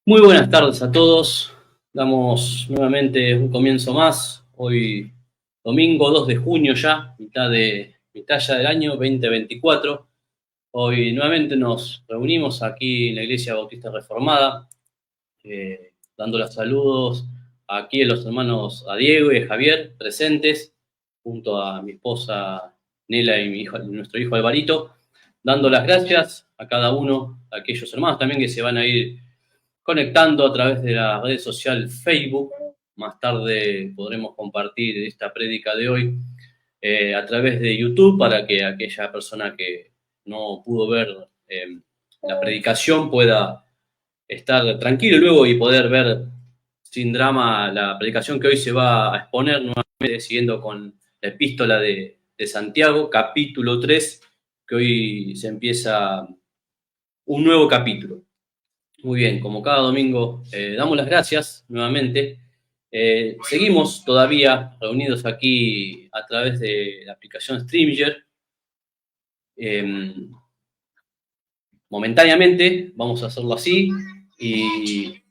Muy buenas tardes a todos. Damos nuevamente un comienzo más. Hoy domingo 2 de junio ya, mitad ya del año 2024. Hoy nuevamente nos reunimos aquí en la Iglesia Bautista Reformada, dando los saludos aquí a los hermanos a Diego y a Javier presentes, junto a mi esposa Nela y nuestro hijo Alvarito, dando las gracias a cada uno, a aquellos hermanos también que se van a ir conectando a través de la red social Facebook. Más tarde podremos compartir esta prédica de hoy a través de YouTube para que aquella persona que no pudo ver la predicación pueda estar tranquilo luego y poder ver sin drama la predicación que hoy se va a exponer nuevamente siguiendo con la epístola de Santiago, capítulo 3, que hoy se empieza un nuevo capítulo. Muy bien, como cada domingo, damos las gracias nuevamente. Seguimos todavía reunidos aquí a través de la aplicación Streamger. Momentáneamente vamos a hacerlo así y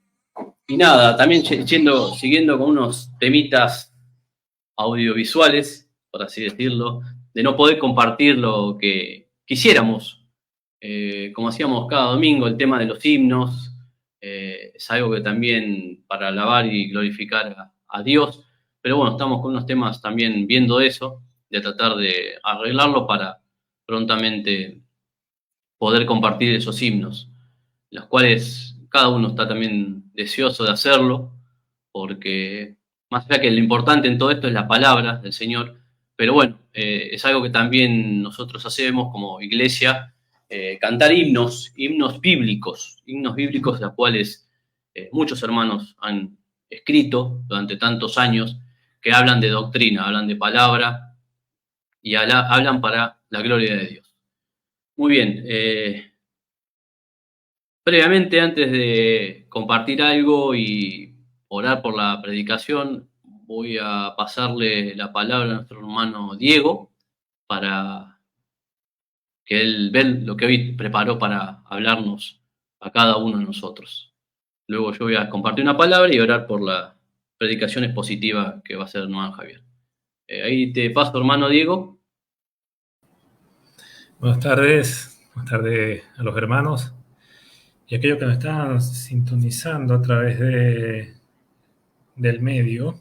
nada, también siguiendo con unos temitas audiovisuales, por así decirlo, de no poder compartir lo que quisiéramos. Como hacíamos cada domingo, el tema de los himnos, es algo que también para alabar y glorificar a Dios, pero bueno, estamos con unos temas también viendo eso, de tratar de arreglarlo para prontamente poder compartir esos himnos, los cuales cada uno está también deseoso de hacerlo, porque más allá que lo importante en todo esto es la palabra del Señor, pero bueno, es algo que también nosotros hacemos como iglesia, cantar himnos bíblicos, de los cuales muchos hermanos han escrito durante tantos años, que hablan de doctrina, hablan de palabra y hablan para la gloria de Dios. Muy bien, previamente, antes de compartir algo y orar por la predicación, voy a pasarle la palabra a nuestro hermano Diego para que él vea lo que hoy preparó para hablarnos a cada uno de nosotros. Luego yo voy a compartir una palabra y orar por la predicación expositiva que va a hacer el hermano Javier. Ahí te paso, hermano Diego. Buenas tardes a los hermanos y aquellos que nos están sintonizando a través del medio.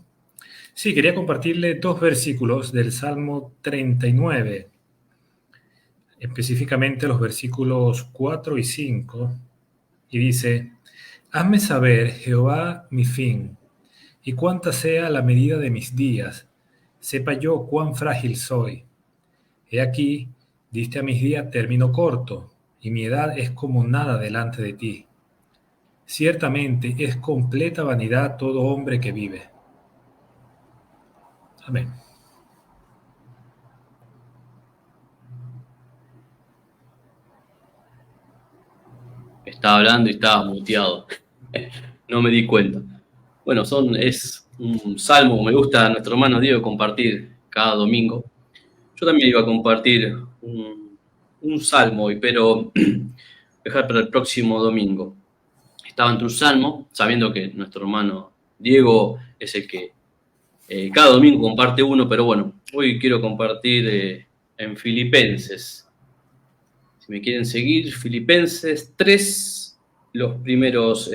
Sí, quería compartirle dos versículos del Salmo 39, específicamente los versículos 4 y 5, y dice: Hazme saber, Jehová, mi fin, y cuánta sea la medida de mis días, sepa yo cuán frágil soy. He aquí, diste a mis días término corto, y mi edad es como nada delante de ti. Ciertamente es completa vanidad todo hombre que vive. Amén. Estaba hablando y estaba muteado. No me di cuenta. Bueno, es un salmo, me gusta a nuestro hermano Diego compartir cada domingo. Yo también iba a compartir un salmo hoy, pero dejar para el próximo domingo. Estaba entre un salmo, sabiendo que nuestro hermano Diego es el que cada domingo comparte uno, pero bueno, hoy quiero compartir en Filipenses. Si me quieren seguir, Filipenses 3, los primeros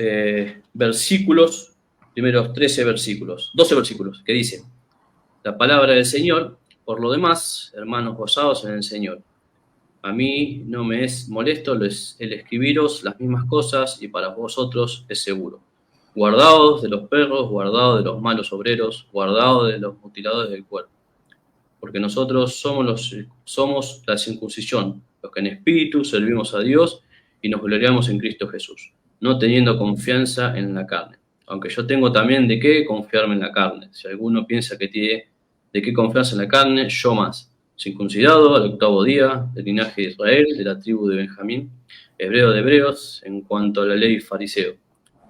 versículos, primeros 13 versículos, 12 versículos, que dicen: la palabra del Señor. Por lo demás, hermanos, gozados en el Señor. A mí no me es molesto el escribiros las mismas cosas, y para vosotros es seguro. Guardaos de los perros, guardaos de los malos obreros, guardaos de los mutiladores del cuerpo. Porque nosotros somos la circuncisión, los que en espíritu servimos a Dios y nos gloriamos en Cristo Jesús, no teniendo confianza en la carne. Aunque yo tengo también de qué confiarme en la carne. Si alguno piensa que tiene de qué confianza en la carne, yo más. Circuncidado al 8º día, del linaje de Israel, de la tribu de Benjamín, hebreo de hebreos, en cuanto a la ley fariseo,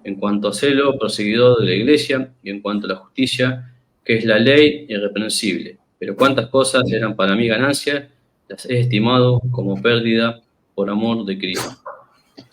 en cuanto a celo, perseguidor de la iglesia, y en cuanto a la justicia, que es la ley irreprensible. Pero cuántas cosas eran para mí ganancia, las he estimado como pérdida por amor de Cristo.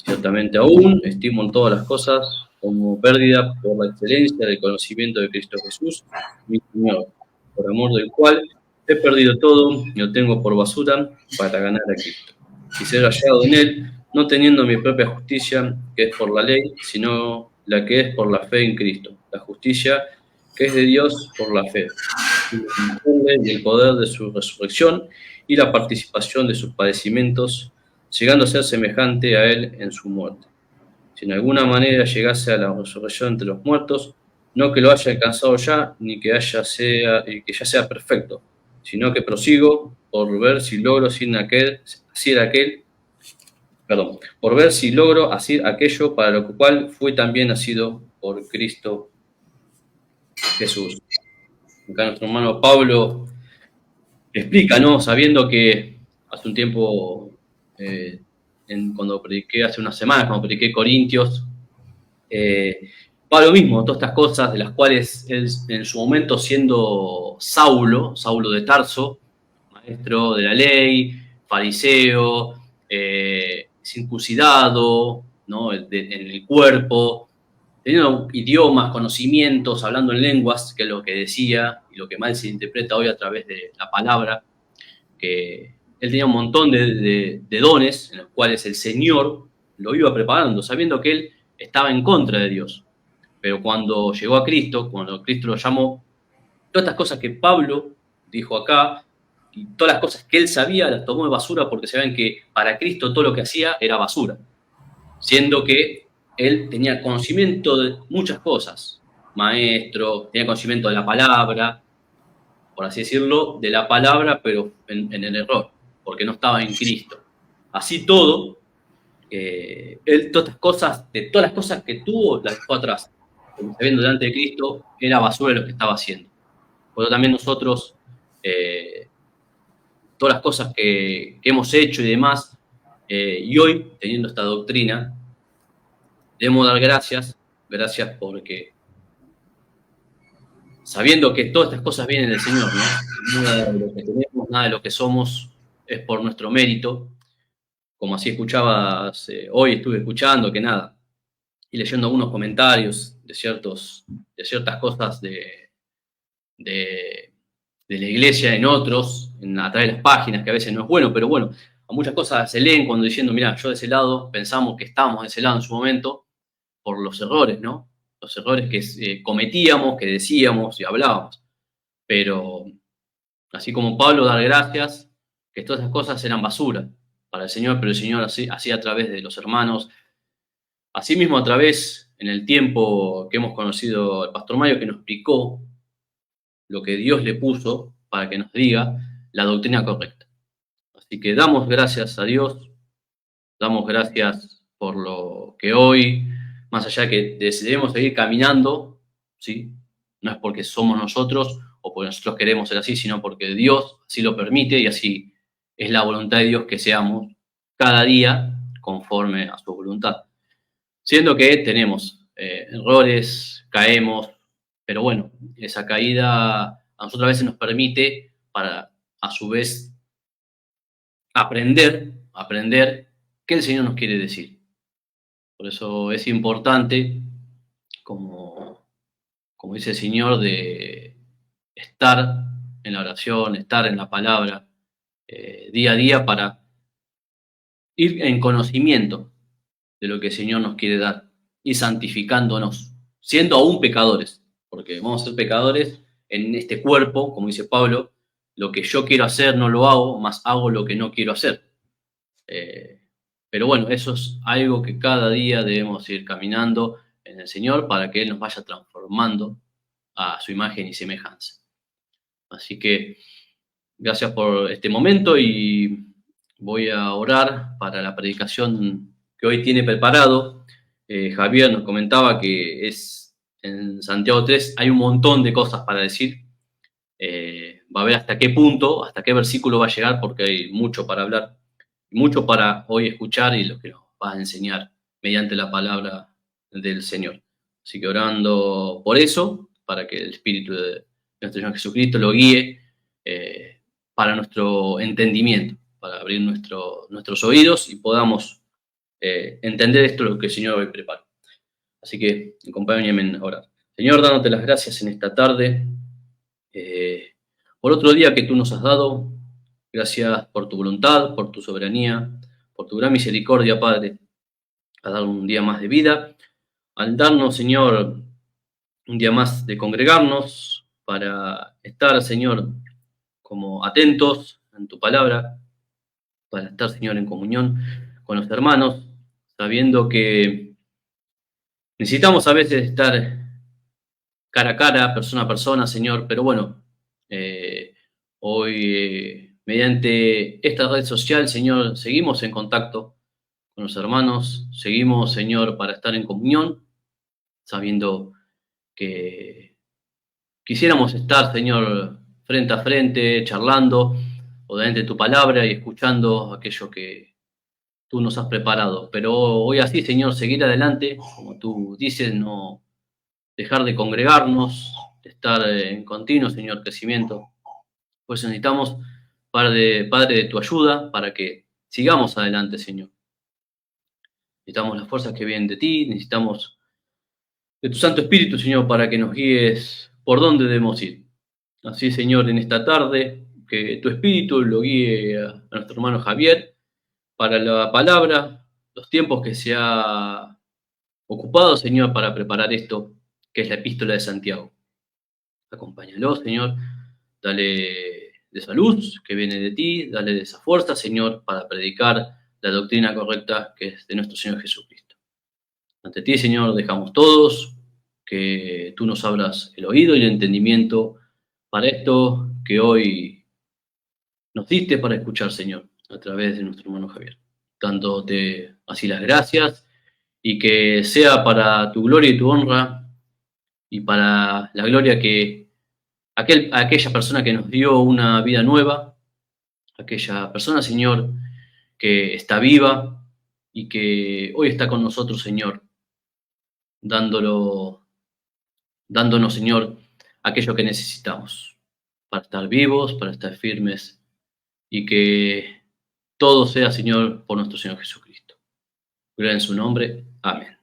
Ciertamente aún estimo en todas las cosas como pérdida por la excelencia del conocimiento de Cristo Jesús, mi Señor, por amor del cual he perdido todo y lo tengo por basura para ganar a Cristo. Y ser hallado en Él, no teniendo mi propia justicia, que es por la ley, sino la que es por la fe en Cristo, la justicia que es de Dios por la fe, y el poder de su resurrección y la participación de sus padecimientos, llegando a ser semejante a Él en su muerte. Si en alguna manera llegase a la resurrección entre los muertos, no que lo haya alcanzado ya, ni que ya sea perfecto, sino que prosigo por ver si logro por ver si logro hacer aquello para lo cual fui también nacido por Cristo Jesús. Acá nuestro hermano Pablo explica, ¿no? Sabiendo que hace un tiempo, cuando prediqué hace unas semanas, cuando prediqué Corintios, Pablo mismo, todas estas cosas de las cuales él, en su momento siendo Saulo de Tarso, maestro de la ley, fariseo, circuncidado, ¿no? En el cuerpo, teniendo idiomas, conocimientos, hablando en lenguas, que es lo que decía y lo que mal se interpreta hoy a través de la palabra, que él tenía un montón de dones en los cuales el Señor lo iba preparando, sabiendo que él estaba en contra de Dios. Pero cuando llegó a Cristo, cuando Cristo lo llamó, todas estas cosas que Pablo dijo acá, y todas las cosas que él sabía, las tomó de basura porque sabían que para Cristo todo lo que hacía era basura. Siendo que él tenía conocimiento de muchas cosas, maestro, tenía conocimiento de la palabra, por así decirlo, de la palabra, pero en el error, porque no estaba en Cristo. Así todo, él todas las cosas que tuvo, las dejó atrás. Porque sabiendo delante de Cristo, era basura lo que estaba haciendo. Por eso también nosotros, todas las cosas que hemos hecho y demás, y hoy, teniendo esta doctrina, debemos dar gracias porque sabiendo que todas estas cosas vienen del Señor, ¿no? Nada de lo que tenemos, nada de lo que somos es por nuestro mérito, como así escuchabas, hoy estuve escuchando que nada, y leyendo algunos comentarios de ciertas cosas de la iglesia en otros, a través de las páginas, que a veces no es bueno, pero bueno, a muchas cosas se leen cuando diciendo, mira, yo de ese lado, pensamos que estábamos de ese lado en su momento, por los errores, ¿no? Los errores que cometíamos, que decíamos y hablábamos. Pero, así como Pablo, dar gracias, que todas esas cosas eran basura para el Señor, pero el Señor así a través de los hermanos, así mismo a través, en el tiempo que hemos conocido al Pastor Mario, que nos explicó lo que Dios le puso para que nos diga la doctrina correcta. Así que damos gracias a Dios, damos gracias por lo que hoy, más allá de que decidimos seguir caminando, ¿sí? No es porque somos nosotros o porque nosotros queremos ser así, sino porque Dios así lo permite y así es la voluntad de Dios que seamos cada día conforme a su voluntad. Siendo que tenemos errores, caemos, pero bueno, esa caída a nosotros a veces nos permite para, a su vez, aprender qué el Señor nos quiere decir. Por eso es importante, como dice el Señor, de estar en la oración, estar en la palabra, día a día para ir en conocimiento de lo que el Señor nos quiere dar y santificándonos, siendo aún pecadores, porque vamos a ser pecadores en este cuerpo, como dice Pablo, lo que yo quiero hacer no lo hago, más hago lo que no quiero hacer. Pero bueno, eso es algo que cada día debemos ir caminando en el Señor para que Él nos vaya transformando a su imagen y semejanza. Así que gracias por este momento y voy a orar para la predicación que hoy tiene preparado. Javier nos comentaba que es en Santiago 3, hay un montón de cosas para decir. Va a ver hasta qué punto, hasta qué versículo va a llegar, porque hay mucho para hablar, mucho para hoy escuchar y lo que nos va a enseñar mediante la palabra del Señor. Así que orando por eso, para que el Espíritu de nuestro Señor Jesucristo lo guíe para nuestro entendimiento, para abrir nuestros oídos y podamos entender esto lo que el Señor hoy prepara. Así que acompáñenme a orar. Señor, dándote las gracias en esta tarde, por otro día que tú nos has dado. Gracias por tu voluntad, por tu soberanía, por tu gran misericordia, Padre, a dar un día más de vida, al darnos, Señor, un día más de congregarnos para estar, Señor, como atentos en tu palabra, para estar, Señor, en comunión con los hermanos, sabiendo que necesitamos a veces estar cara a cara, persona a persona, Señor, pero bueno, eh, hoy mediante esta red social, Señor, seguimos en contacto con los hermanos, seguimos, Señor, para estar en comunión, sabiendo que quisiéramos estar, Señor, frente a frente, charlando, o delante de tu palabra y escuchando aquello que tú nos has preparado. Pero hoy así, Señor, seguir adelante, como tú dices, no dejar de congregarnos, de estar en continuo, Señor, crecimiento. Pues necesitamos, Padre, de tu ayuda para que sigamos adelante, Señor. Necesitamos las fuerzas que vienen de ti, necesitamos de tu Santo Espíritu, Señor, para que nos guíes por dónde debemos ir. Así, Señor, en esta tarde, que tu Espíritu lo guíe a nuestro hermano Javier para la palabra, los tiempos que se ha ocupado, Señor, para preparar esto, que es la epístola de Santiago. Acompáñalo, Señor, dale de esa luz que viene de ti, dale de esa fuerza, Señor, para predicar la doctrina correcta que es de nuestro Señor Jesucristo. Ante ti, Señor, dejamos todos, que tú nos abras el oído y el entendimiento para esto que hoy nos diste para escuchar, Señor, a través de nuestro hermano Javier. Dándote así las gracias y que sea para tu gloria y tu honra y para la gloria que aquella persona que nos dio una vida nueva, aquella persona, Señor, que está viva y que hoy está con nosotros, Señor, dándonos, Señor, aquello que necesitamos para estar vivos, para estar firmes y que todo sea, Señor, por nuestro Señor Jesucristo. Gloria en su nombre. Amén.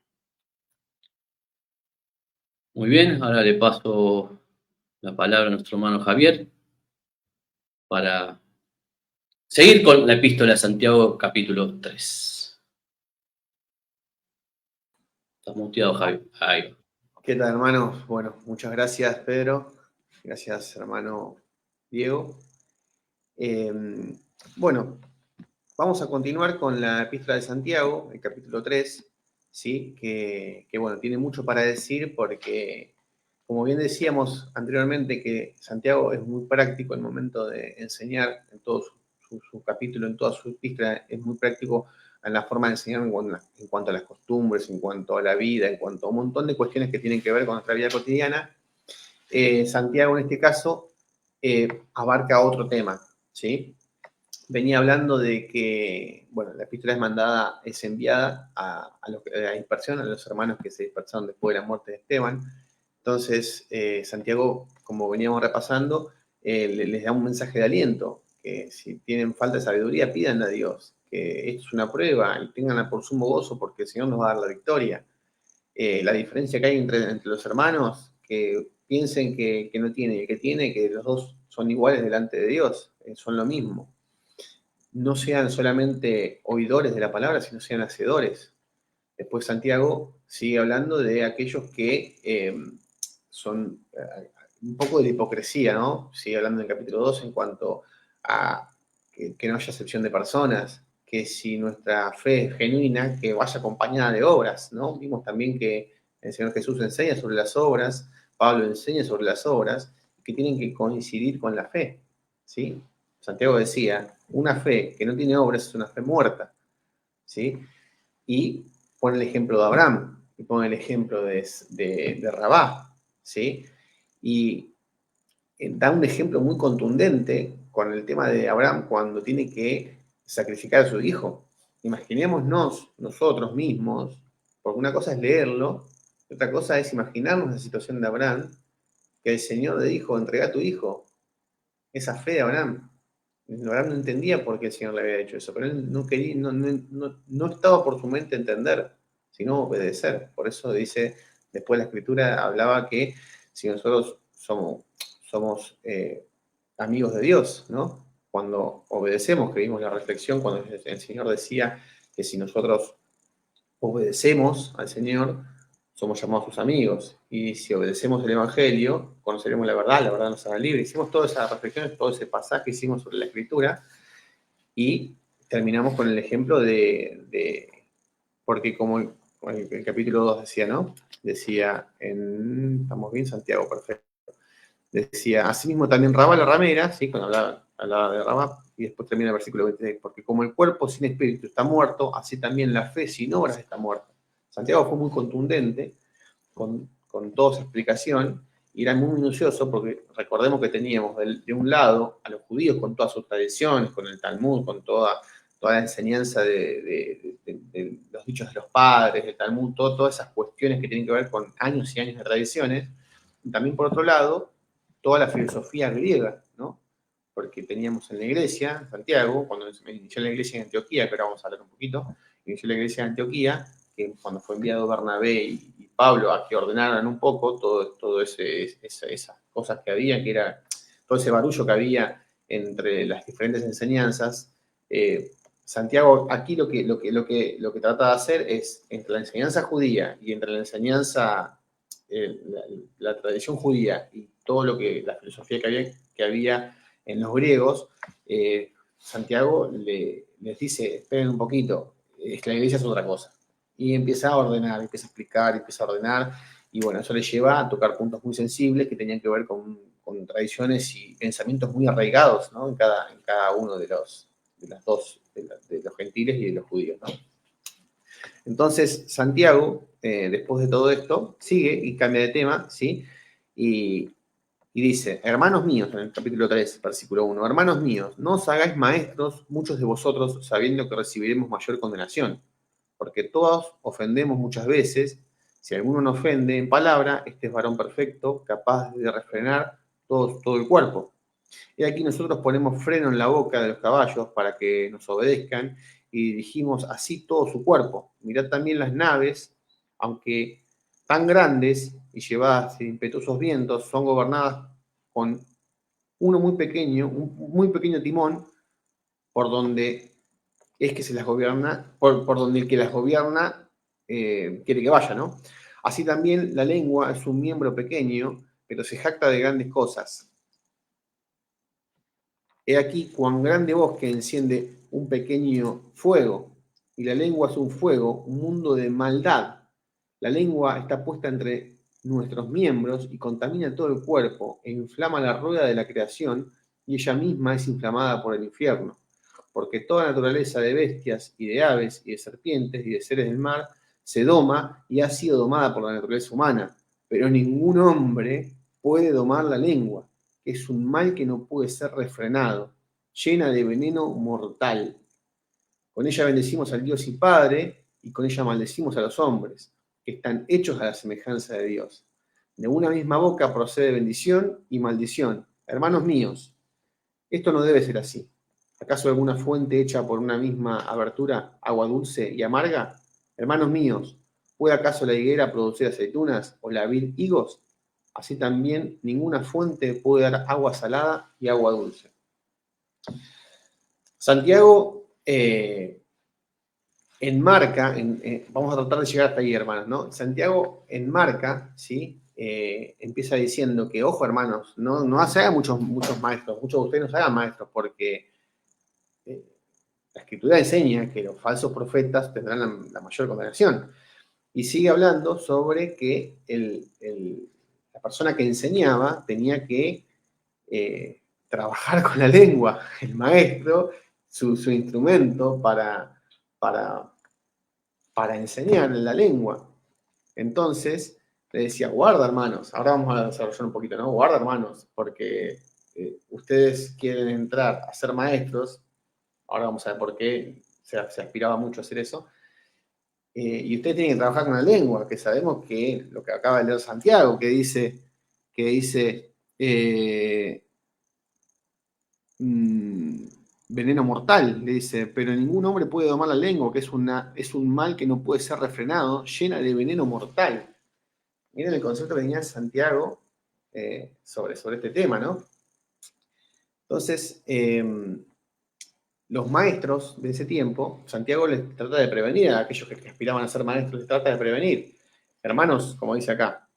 Muy bien, ahora le paso la palabra a nuestro hermano Javier para seguir con la epístola de Santiago, capítulo 3. Estás muteado, Javier. Ahí. ¿Qué tal, hermanos? Bueno, muchas gracias, Pedro. Gracias, hermano Diego. Bueno, vamos a continuar con la epístola de Santiago, el capítulo 3, ¿sí? Bueno, tiene mucho para decir porque, como bien decíamos anteriormente, que Santiago es muy práctico en el momento de enseñar, en todo su capítulo, en toda su epístola, es muy práctico en la forma de enseñar en cuanto a las costumbres, en cuanto a la vida, en cuanto a un montón de cuestiones que tienen que ver con nuestra vida cotidiana. Santiago, en este caso, abarca otro tema, ¿sí? Venía hablando de que, bueno, la epístola es enviada a la dispersión, a los hermanos que se dispersaron después de la muerte de Esteban. Entonces, Santiago, como veníamos repasando, les da un mensaje de aliento, que si tienen falta de sabiduría, pídanle a Dios, que esto es una prueba y tenganla por sumo gozo porque el Señor nos va a dar la victoria. La diferencia que hay entre los hermanos, que piensen que no tiene y el que tiene, que los dos son iguales delante de Dios, son lo mismo. No sean solamente oidores de la palabra, sino sean hacedores. Después Santiago sigue hablando de aquellos que son un poco de hipocresía, ¿no? Sigue hablando en el capítulo 2 en cuanto a que no haya excepción de personas, que si nuestra fe es genuina, que vaya acompañada de obras, ¿no? Vimos también que el Señor Jesús enseña sobre las obras, Pablo enseña sobre las obras, que tienen que coincidir con la fe, ¿sí? Santiago decía, una fe que no tiene obras es una fe muerta, ¿sí? Y pone el ejemplo de Abraham, y pone el ejemplo de Rabá, ¿sí? Y da un ejemplo muy contundente con el tema de Abraham cuando tiene que sacrificar a su hijo. Imaginémonos nosotros mismos, porque una cosa es leerlo, y otra cosa es imaginarnos la situación de Abraham, que el Señor le dijo, entrega a tu hijo. Esa fe de Abraham. Abraham no entendía por qué el Señor le había hecho eso, pero él no quería, no estaba por su mente entender. sino obedecer. Por eso dice, después la Escritura hablaba que si nosotros somos amigos de Dios, ¿no? Cuando obedecemos, que vimos la reflexión, cuando el Señor decía que si nosotros obedecemos al Señor, somos llamados sus amigos. Y si obedecemos el Evangelio, conoceremos la verdad nos hará libres. Hicimos todas esas reflexiones, todo ese pasaje hicimos sobre la Escritura y terminamos con el ejemplo porque como el capítulo 2 decía, ¿no? Decía, estamos bien, Santiago, perfecto. Decía, asimismo también Rabá la ramera, ¿sí? Cuando hablaba de Rabá, y después termina el versículo 26, porque como el cuerpo sin espíritu está muerto, así también la fe sin obras está muerta. Santiago fue muy contundente con toda esa explicación y era muy minucioso porque recordemos que teníamos de un lado a los judíos con todas sus tradiciones, con el Talmud, con toda la enseñanza de los dichos de los padres, del Talmud, todas esas cuestiones que tienen que ver con años y años de tradiciones. Y también por otro lado, toda la filosofía griega, ¿no? Porque teníamos en la iglesia, Santiago, cuando inició la iglesia en Antioquía, que ahora vamos a hablar un poquito, inició la iglesia en Antioquía, que cuando fue enviado Bernabé y Pablo a que ordenaran un poco todo esas cosas que había, que era todo ese barullo que había entre las diferentes enseñanzas, Santiago aquí lo que trata de hacer es, entre la enseñanza judía y entre la enseñanza, la tradición judía y todo la filosofía que había en los griegos, Santiago les dice, esperen un poquito, la iglesia es otra cosa. Y empieza a ordenar, empieza a explicar, empieza a ordenar, y bueno, eso le lleva a tocar puntos muy sensibles que tenían que ver con tradiciones y pensamientos muy arraigados, ¿no? en cada uno de los gentiles y de los judíos, ¿no? Entonces, Santiago, después de todo esto, sigue y cambia de tema, ¿sí? Y dice, hermanos míos, en el capítulo 3, versículo 1, hermanos míos, no os hagáis maestros muchos de vosotros sabiendo que recibiremos mayor condenación, porque todos ofendemos muchas veces. Si alguno no ofende en palabra, este es varón perfecto, capaz de refrenar todo el cuerpo. Y aquí nosotros ponemos freno en la boca de los caballos para que nos obedezcan y dirigimos así todo su cuerpo. Mirad también las naves, aunque tan grandes y llevadas de impetuosos vientos, son gobernadas con un muy pequeño timón por donde es que se las gobierna, por donde el que las gobierna quiere que vaya, ¿no? Así también la lengua es un miembro pequeño, pero se jacta de grandes cosas. He aquí cuán grande bosque enciende un pequeño fuego, y la lengua es un fuego, un mundo de maldad. La lengua está puesta entre nuestros miembros y contamina todo el cuerpo e inflama la rueda de la creación, y ella misma es inflamada por el infierno. Porque toda naturaleza de bestias y de aves y de serpientes y de seres del mar se doma y ha sido domada por la naturaleza humana, pero ningún hombre puede domar la lengua, que es un mal que no puede ser refrenado, llena de veneno mortal. Con ella bendecimos al Dios y Padre, y con ella maldecimos a los hombres, que están hechos a la semejanza de Dios. De una misma boca procede bendición y maldición. Hermanos míos, esto no debe ser así. ¿Acaso alguna fuente hecha por una misma abertura, agua dulce y amarga? Hermanos míos, ¿puede acaso la higuera producir aceitunas o la vid higos? Así también ninguna fuente puede dar agua salada y agua dulce. Santiago enmarca, vamos a tratar de llegar hasta ahí, hermanos, ¿no? Santiago enmarca, ¿sí? Empieza diciendo que, ojo, hermanos, no se hagan muchos maestros, muchos de ustedes no se hagan maestros, porque la Escritura enseña que los falsos profetas tendrán la mayor condenación. Y sigue hablando sobre que la persona que enseñaba tenía que trabajar con la lengua, el maestro, su instrumento para enseñar la lengua. Entonces, le decía, guarda, hermanos, ahora vamos a desarrollar un poquito, ¿no? Guarda, hermanos, porque ustedes quieren entrar a ser maestros, ahora vamos a ver por qué se aspiraba mucho a hacer eso, y ustedes tienen que trabajar con la lengua, que sabemos que lo que acaba de leer Santiago, que dice veneno mortal, le dice, pero ningún hombre puede domar la lengua, que es un mal que no puede ser refrenado, llena de veneno mortal. Miren el concepto que tenía Santiago sobre este tema, ¿no? Entonces, los maestros de ese tiempo, Santiago les trata de prevenir a aquellos que aspiraban a ser maestros, les trata de prevenir. Hermanos, como dice acá,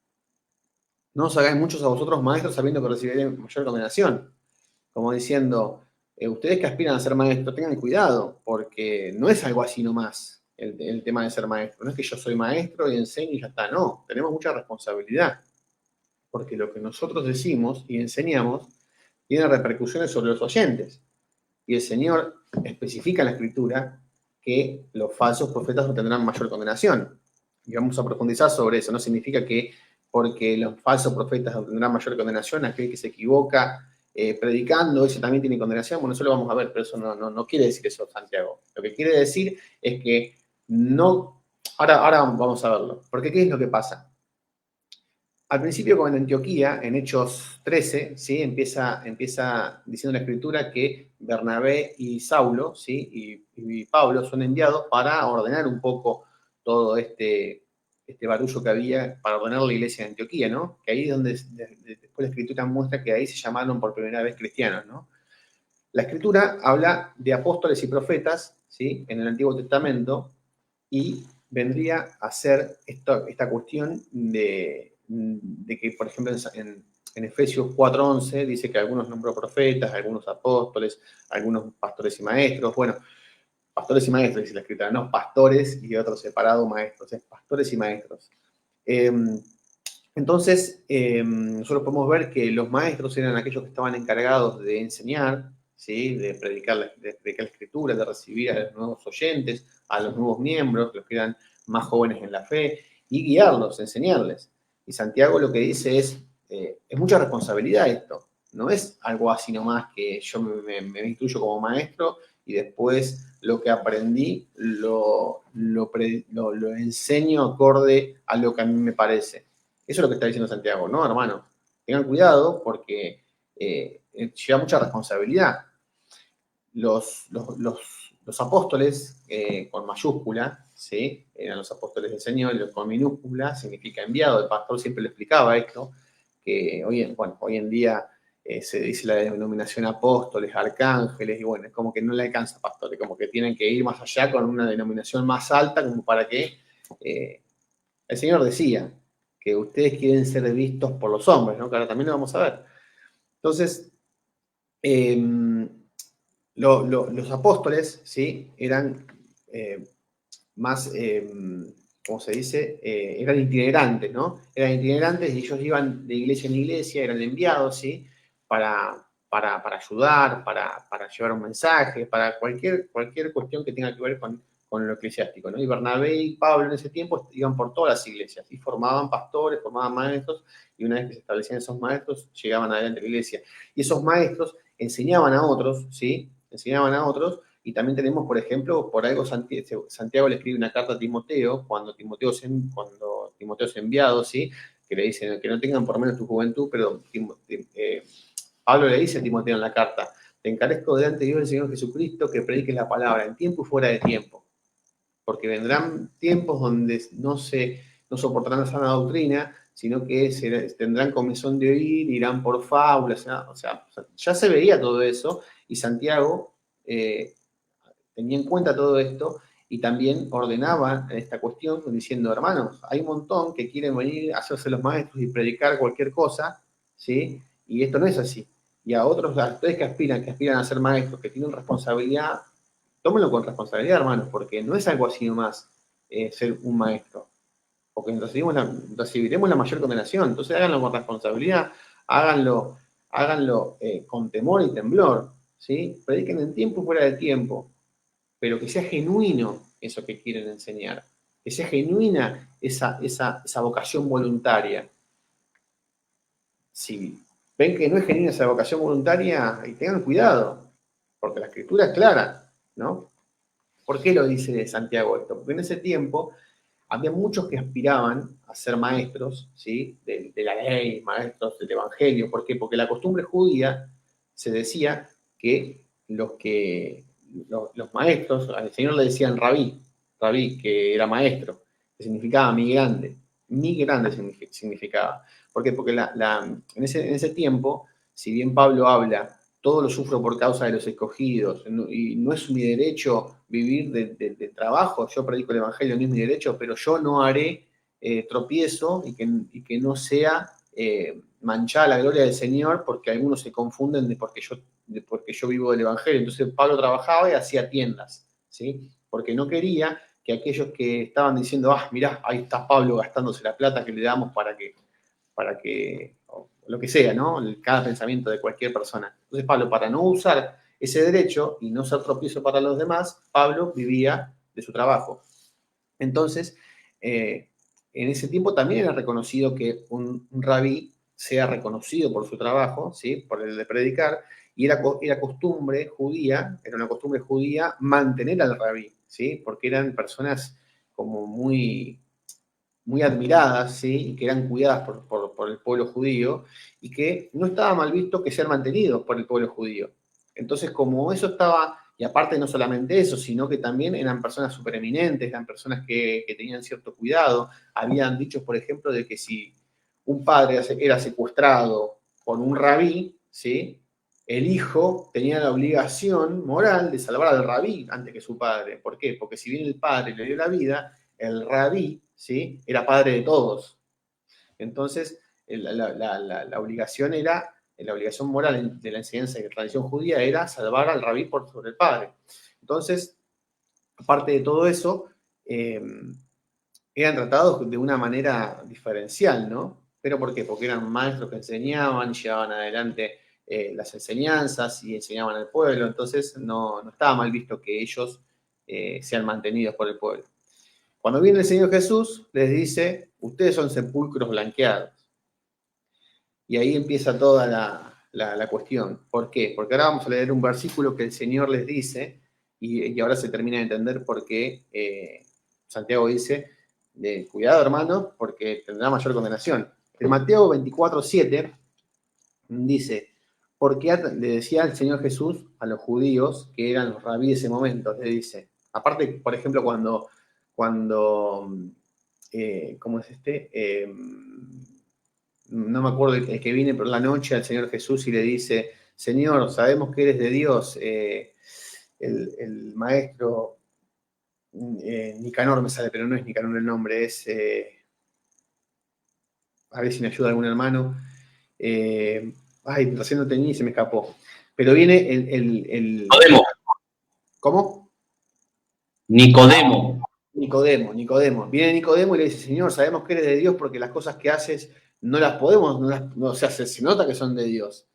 no os hagáis muchos a vosotros maestros sabiendo que recibiréis mayor condenación. Como diciendo, ustedes que aspiran a ser maestros, tengan cuidado, porque no es algo así nomás el tema de ser maestro. No es que yo soy maestro y enseño y ya está, no. Tenemos mucha responsabilidad, porque lo que nosotros decimos y enseñamos tiene repercusiones sobre los oyentes. Y el Señor especifica en la Escritura que los falsos profetas obtendrán mayor condenación. Y vamos a profundizar sobre eso. No significa que porque los falsos profetas obtendrán mayor condenación, aquel que se equivoca predicando, ese también tiene condenación. Bueno, eso lo vamos a ver, pero eso no quiere decir eso, Santiago. Lo que quiere decir es que no... Ahora vamos a verlo. Porque ¿qué es lo que pasa? Al principio, como en Antioquía, en Hechos 13, ¿sí? empieza diciendo la Escritura que Bernabé y Saulo, ¿sí? y Pablo son enviados para ordenar un poco todo este barullo que había, para ordenar la iglesia de Antioquía, ¿no? Que ahí es donde después la Escritura muestra que ahí se llamaron por primera vez cristianos, ¿no? La Escritura habla de apóstoles y profetas, ¿sí? En el Antiguo Testamento, y vendría a ser esta cuestión de que, por ejemplo, en Efesios 4:11 dice que algunos nombró profetas, algunos apóstoles, algunos pastores y maestros. Bueno, pastores y maestros, dice la Escritura, no pastores y otros separados maestros, es pastores y maestros. Entonces, nosotros podemos ver que los maestros eran aquellos que estaban encargados de enseñar, ¿sí? de predicar la Escritura, de recibir a los nuevos oyentes, a los nuevos miembros, los que eran más jóvenes en la fe, y guiarlos, enseñarles. Y Santiago lo que dice es mucha responsabilidad esto. No es algo así nomás que yo me instruyo como maestro y después lo que aprendí lo enseño acorde a lo que a mí me parece. Eso es lo que está diciendo Santiago, ¿no, hermano? Tengan cuidado porque lleva mucha responsabilidad. Los apóstoles, con mayúscula, ¿sí? Eran los apóstoles del Señor, y con minúscula significa enviado. El pastor siempre le explicaba esto, que hoy en día se dice la denominación apóstoles, arcángeles, y bueno, es como que no le alcanza pastores, como que tienen que ir más allá con una denominación más alta, como para que el Señor decía que ustedes quieren ser vistos por los hombres, ¿no? Que ahora también lo vamos a ver. Entonces, los apóstoles, ¿sí? Eran más, ¿cómo se dice? Eran itinerantes, ¿no? Eran itinerantes y ellos iban de iglesia en iglesia, eran enviados, ¿sí? Para ayudar, para llevar un mensaje, para cualquier cuestión que tenga que ver con lo eclesiástico, ¿no? Y Bernabé y Pablo en ese tiempo iban por todas las iglesias y formaban pastores, formaban maestros, y una vez que se establecían esos maestros, llegaban adelante a la iglesia. Y esos maestros enseñaban a otros, ¿sí? Enseñaban a otros, y también tenemos, por ejemplo, por algo Santiago le escribe una carta a Timoteo, cuando Timoteo es enviado, ¿sí? Que le dicen que no tengan por menos tu juventud, pero Pablo le dice a Timoteo en la carta: te encarezco delante de Dios del Señor Jesucristo que prediques la palabra en tiempo y fuera de tiempo, porque vendrán tiempos donde no soportarán la sana doctrina, sino que tendrán comezón de oír, irán por fábulas, o sea, ya se veía todo eso, y Santiago tenía en cuenta todo esto y también ordenaba esta cuestión diciendo: hermanos, hay un montón que quieren venir a hacerse los maestros y predicar cualquier cosa, ¿sí? Y esto no es así. Y a ustedes que aspiran a ser maestros, que tienen responsabilidad, tómenlo con responsabilidad, hermanos, porque no es algo así nomás ser un maestro, porque recibiremos la mayor condenación. Entonces háganlo con responsabilidad, háganlo con temor y temblor, ¿sí? Prediquen en tiempo y fuera de tiempo, pero que sea genuino eso que quieren enseñar, que sea genuina esa vocación voluntaria. Si ven que no es genuina esa vocación voluntaria, y tengan cuidado, porque la Escritura es clara, ¿no? ¿Por qué lo dice Santiago esto? Porque en ese tiempo había muchos que aspiraban a ser maestros, ¿sí? de la ley, maestros del Evangelio. ¿Por qué? Porque la costumbre judía se decía que los maestros, al Señor le decían rabí, que era maestro, que significaba mi grande significaba. ¿Por qué? Porque en ese tiempo, si bien Pablo habla, todo lo sufro por causa de los escogidos, y no es mi derecho vivir de trabajo, yo predico el Evangelio, no es mi derecho, pero yo no haré tropiezo y que no sea manchada la gloria del Señor, porque algunos se confunden porque yo vivo del Evangelio. Entonces Pablo trabajaba y hacía tiendas, ¿sí? Porque no quería que aquellos que estaban diciendo, mirá, ahí está Pablo gastándose la plata que le damos para que o lo que sea, ¿no? Cada pensamiento de cualquier persona. Entonces Pablo, para no usar ese derecho y no ser tropiezo para los demás, Pablo vivía de su trabajo. Entonces, en ese tiempo también era reconocido que un rabí sea reconocido por su trabajo, ¿sí? Por el de predicar, y era costumbre judía, era una costumbre judía mantener al rabí, ¿sí? Porque eran personas como muy admiradas, ¿sí? Y que eran cuidadas por el pueblo judío, y que no estaba mal visto que sean mantenidos por el pueblo judío. Entonces, como eso estaba, y aparte no solamente eso, sino que también eran personas supereminentes, eran personas que tenían cierto cuidado. Habían dichos, por ejemplo, de que si un padre era secuestrado por un rabí, ¿sí? El hijo tenía la obligación moral de salvar al rabí antes que su padre. ¿Por qué? Porque si bien el padre le dio la vida, el rabí, ¿sí? Era padre de todos. Entonces, la obligación era, la obligación moral de la enseñanza de la tradición judía era salvar al rabí por sobre el padre. Entonces, aparte de todo eso, eran tratados de una manera diferencial, ¿no? ¿Pero por qué? Porque eran maestros que enseñaban, llevaban adelante las enseñanzas y enseñaban al pueblo, entonces no estaba mal visto que ellos sean mantenidos por el pueblo. Cuando viene el Señor Jesús, les dice, ustedes son sepulcros blanqueados. Y ahí empieza toda la cuestión. ¿Por qué? Porque ahora vamos a leer un versículo que el Señor les dice, y ahora se termina de entender por qué Santiago dice, cuidado hermano, porque tendrá mayor condenación. En Mateo 24:7 dice, porque le decía el Señor Jesús a los judíos, que eran los rabí de ese momento, le dice, aparte, por ejemplo, cuando ¿cómo es este? No me acuerdo el que viene por la noche al Señor Jesús y le dice, Señor, sabemos que eres de Dios. El maestro Nicanor me sale, pero no es Nicanor el nombre, es, a ver si me ayuda algún hermano. Recién lo tenía y se me escapó. Pero viene el Nicodemo. ¿Cómo? Nicodemo. Nicodemo. Viene Nicodemo y le dice, Señor, sabemos que eres de Dios porque las cosas que haces no las podemos, o sea, se nota que son de Dios.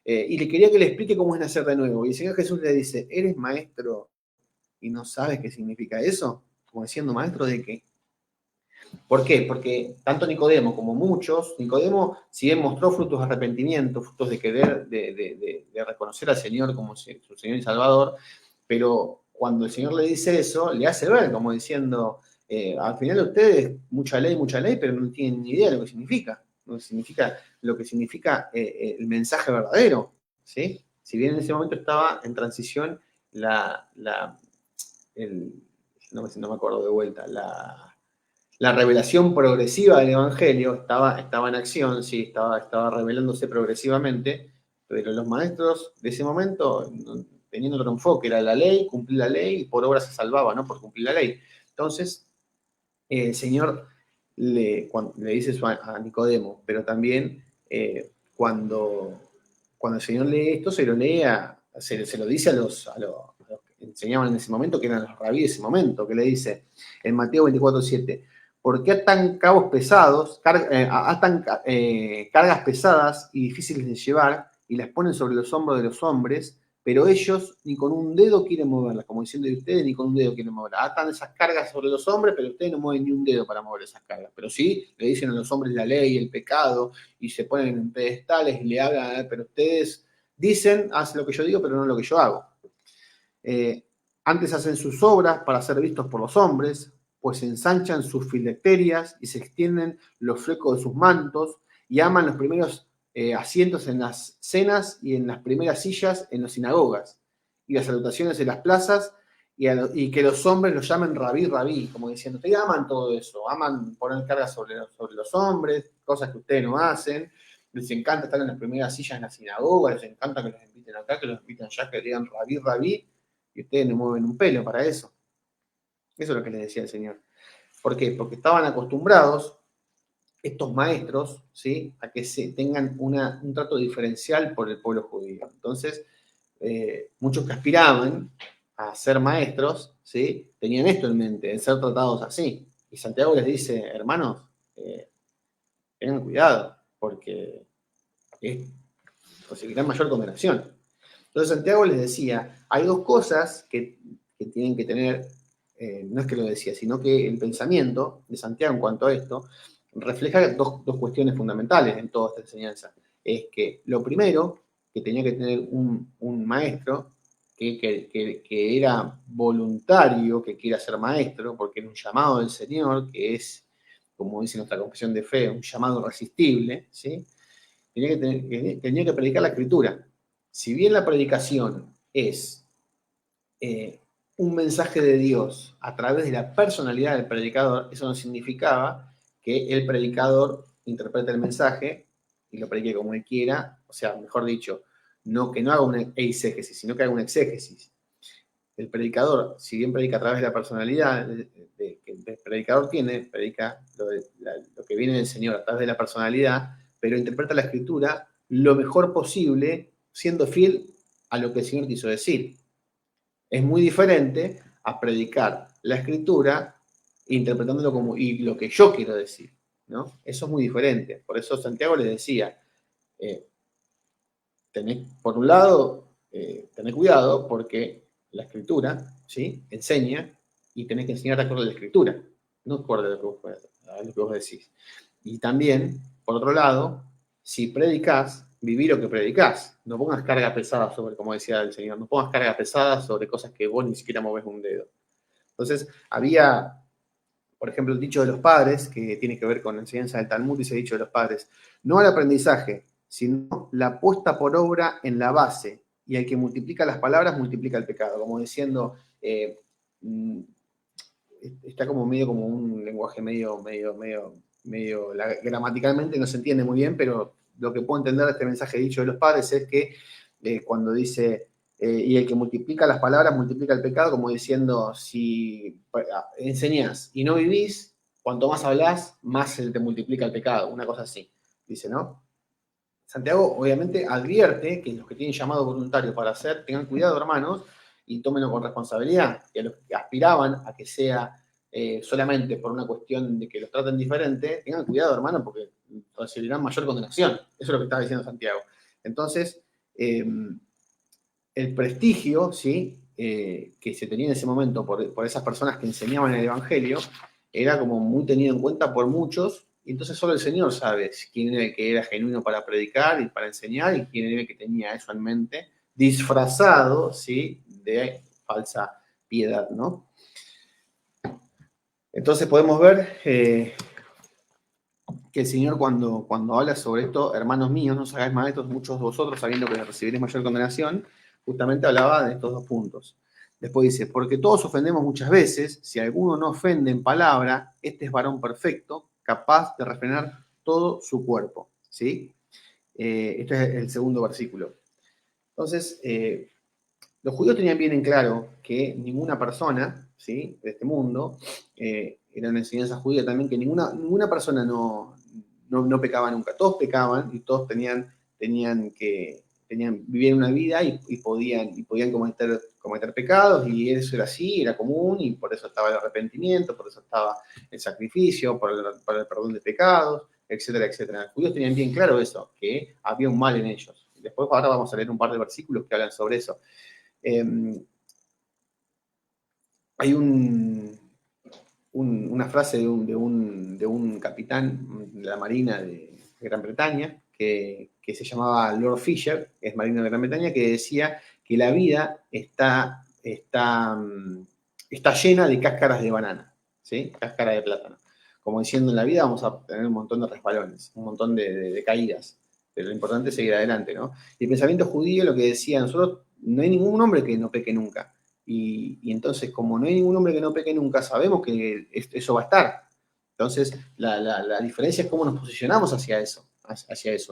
Y le quería que le explique cómo es nacer de nuevo. Y el Señor Jesús le dice, ¿eres maestro y no sabes qué significa eso? Como diciendo, ¿maestro de qué? ¿Por qué? Porque tanto Nicodemo como muchos, Nicodemo, si bien mostró frutos de arrepentimiento, frutos de querer, de reconocer al Señor como su Señor y Salvador, pero cuando el Señor le dice eso, le hace ver, como diciendo, al final de ustedes, mucha ley, pero no tienen ni idea de lo que significa. Lo que significa el mensaje verdadero, ¿sí? Si bien en ese momento estaba en transición no me acuerdo de vuelta, la revelación progresiva del Evangelio estaba en acción, sí, estaba revelándose progresivamente, pero los maestros de ese momento tenían otro enfoque, era la ley, cumplir la ley, y por obra se salvaba, no por cumplir la ley. Entonces, el Señor le dice eso a Nicodemo, pero también cuando el Señor lee esto, se lo dice a los que enseñaban en ese momento, que eran los rabíes de ese momento, que le dice en Mateo 24:7, ¿por qué atan cabos pesados, cargas pesadas y difíciles de llevar y las ponen sobre los hombros de los hombres, pero ellos ni con un dedo quieren moverlas? Como diciendo, de ustedes ni con un dedo quieren moverlas. Atan esas cargas sobre los hombres, pero ustedes no mueven ni un dedo para mover esas cargas. Pero sí, le dicen a los hombres la ley, el pecado, y se ponen en pedestales y le hablan, pero ustedes dicen, hacen lo que yo digo, pero no lo que yo hago. Antes hacen sus obras para ser vistos por los hombres, pues ensanchan sus filacterias y se extienden los flecos de sus mantos y aman los primeros asientos en las cenas y en las primeras sillas en las sinagogas. y las salutaciones en las plazas, y que los hombres lo llamen rabí, rabí, como diciendo, ustedes aman todo eso, aman poner cargas sobre los hombres, cosas que ustedes no hacen, les encanta estar en las primeras sillas en la sinagoga, les encanta que los inviten acá, que los inviten allá, que digan rabí, rabí, y ustedes no mueven un pelo para eso. Eso es lo que les decía el Señor. ¿Por qué? Porque estaban acostumbrados estos maestros, ¿sí?, a que se tengan un trato diferencial por el pueblo judío. Entonces, muchos que aspiraban a ser maestros, ¿sí?, tenían esto en mente, en ser tratados así. Y Santiago les dice, hermanos, tengan cuidado, porque conseguirán mayor condenación. Entonces Santiago les decía, hay dos cosas que tienen que tener, no es que lo decía, sino que el pensamiento de Santiago en cuanto a esto refleja dos cuestiones fundamentales en toda esta enseñanza. Es que lo primero que tenía que tener un maestro que era voluntario, que quiera ser maestro, porque era un llamado del Señor, que es, como dice nuestra confesión de fe, un llamado irresistible, ¿sí? Tenía que predicar la Escritura. Si bien la predicación es un mensaje de Dios a través de la personalidad del predicador, eso no significaba que el predicador interprete el mensaje y lo predique como él quiera, o sea, mejor dicho, que no haga una eisegesis, sino que haga una exégesis. El predicador, si bien predica a través de la personalidad que el predicador tiene, predica lo que viene del Señor a través de la personalidad, pero interpreta la Escritura lo mejor posible, siendo fiel a lo que el Señor quiso decir. Es muy diferente a predicar la Escritura interpretándolo como y lo que yo quiero decir, ¿no? Eso es muy diferente. Por eso Santiago les decía, por un lado, tened cuidado porque la Escritura, ¿sí?, enseña y tenés que enseñar de acuerdo a la Escritura, no de acuerdo a lo que vos decís. Y también, por otro lado, si predicás, viví lo que predicás. No pongas carga pesada sobre, como decía el Señor, no pongas carga pesada sobre cosas que vos ni siquiera movés un dedo. Entonces, había, por ejemplo, el dicho de los padres, que tiene que ver con la enseñanza del Talmud, dice el dicho de los padres, no al aprendizaje, sino la puesta por obra en la base. Y el que multiplica las palabras, multiplica el pecado. Como diciendo, está como medio como un lenguaje medio gramaticalmente no se entiende muy bien, pero lo que puedo entender de este mensaje dicho de los padres es que cuando dice, y el que multiplica las palabras, multiplica el pecado, como diciendo, si enseñás y no vivís, cuanto más hablás, más se te multiplica el pecado, una cosa así, dice, ¿no? Santiago obviamente advierte que los que tienen llamado voluntario para hacer, tengan cuidado, hermanos, y tómenlo con responsabilidad, que a los que aspiraban a que sea solamente por una cuestión de que los traten diferente, tengan cuidado, hermanos, porque recibirán mayor condenación. Eso es lo que estaba diciendo Santiago. Entonces, el prestigio, ¿sí?, que se tenía en ese momento por esas personas que enseñaban el Evangelio, era como muy tenido en cuenta por muchos, y entonces solo el Señor sabe quién era el que era genuino para predicar y para enseñar, y quién era el que tenía eso en mente, disfrazado, ¿sí?, de falsa piedad, ¿no? Entonces podemos ver que el Señor cuando habla sobre esto, hermanos míos, no os hagáis maestros muchos de vosotros, sabiendo que recibiréis mayor condenación, justamente hablaba de estos dos puntos. Después dice, porque todos ofendemos muchas veces, si alguno no ofende en palabra, este es varón perfecto, capaz de refrenar todo su cuerpo. ¿Sí? Este es el segundo versículo. Entonces, los judíos tenían bien en claro que ninguna persona, ¿sí?, de este mundo, era una enseñanza judía también, que ninguna persona no pecaba nunca. Todos pecaban y todos vivían una vida y podían cometer pecados, y eso era así, era común, y por eso estaba el arrepentimiento, por eso estaba el sacrificio, por el perdón de pecados, etcétera, etcétera. Los judíos tenían bien claro eso, que había un mal en ellos. Después ahora vamos a leer un par de versículos que hablan sobre eso. Hay una frase de un capitán de la Marina de Gran Bretaña que se llamaba Lord Fisher, que es marino de Gran Bretaña, que decía que la vida está llena de cáscaras de banana, ¿sí?, cáscara de plátano. Como diciendo, en la vida vamos a tener un montón de resbalones, un montón de caídas. pero lo importante es seguir adelante, ¿no? Y el pensamiento judío lo que decía, nosotros no hay ningún hombre que no peque nunca. Y entonces, como no hay ningún hombre que no peque nunca, sabemos que eso va a estar. Entonces, la diferencia es cómo nos posicionamos hacia eso.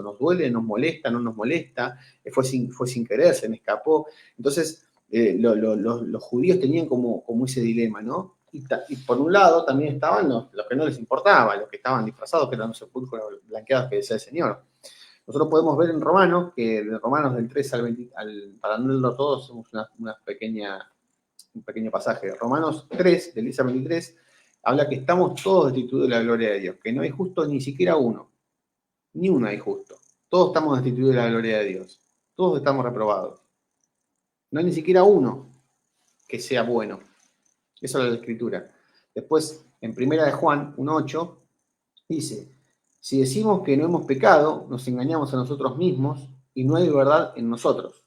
Nos duele, nos molesta, no nos molesta, fue sin querer, se me escapó. Entonces, los judíos tenían como ese dilema, ¿no? Y por un lado también estaban los que no les importaba, los que estaban disfrazados, que eran los sepulcros blanqueados que decía el Señor. Nosotros podemos ver en Romanos, que de Romanos del 3 al 20, para no leerlo todo, hacemos un pequeño pasaje. Romanos 3, del 10 al 23, habla que estamos todos destituidos de la gloria de Dios, que no hay justo ni siquiera uno, ni uno hay justo. Todos estamos destituidos de la gloria de Dios, todos estamos reprobados. No hay ni siquiera uno que sea bueno. Eso es la Escritura. Después, en 1 de Juan 1:8, dice, si decimos que no hemos pecado, nos engañamos a nosotros mismos y no hay verdad en nosotros.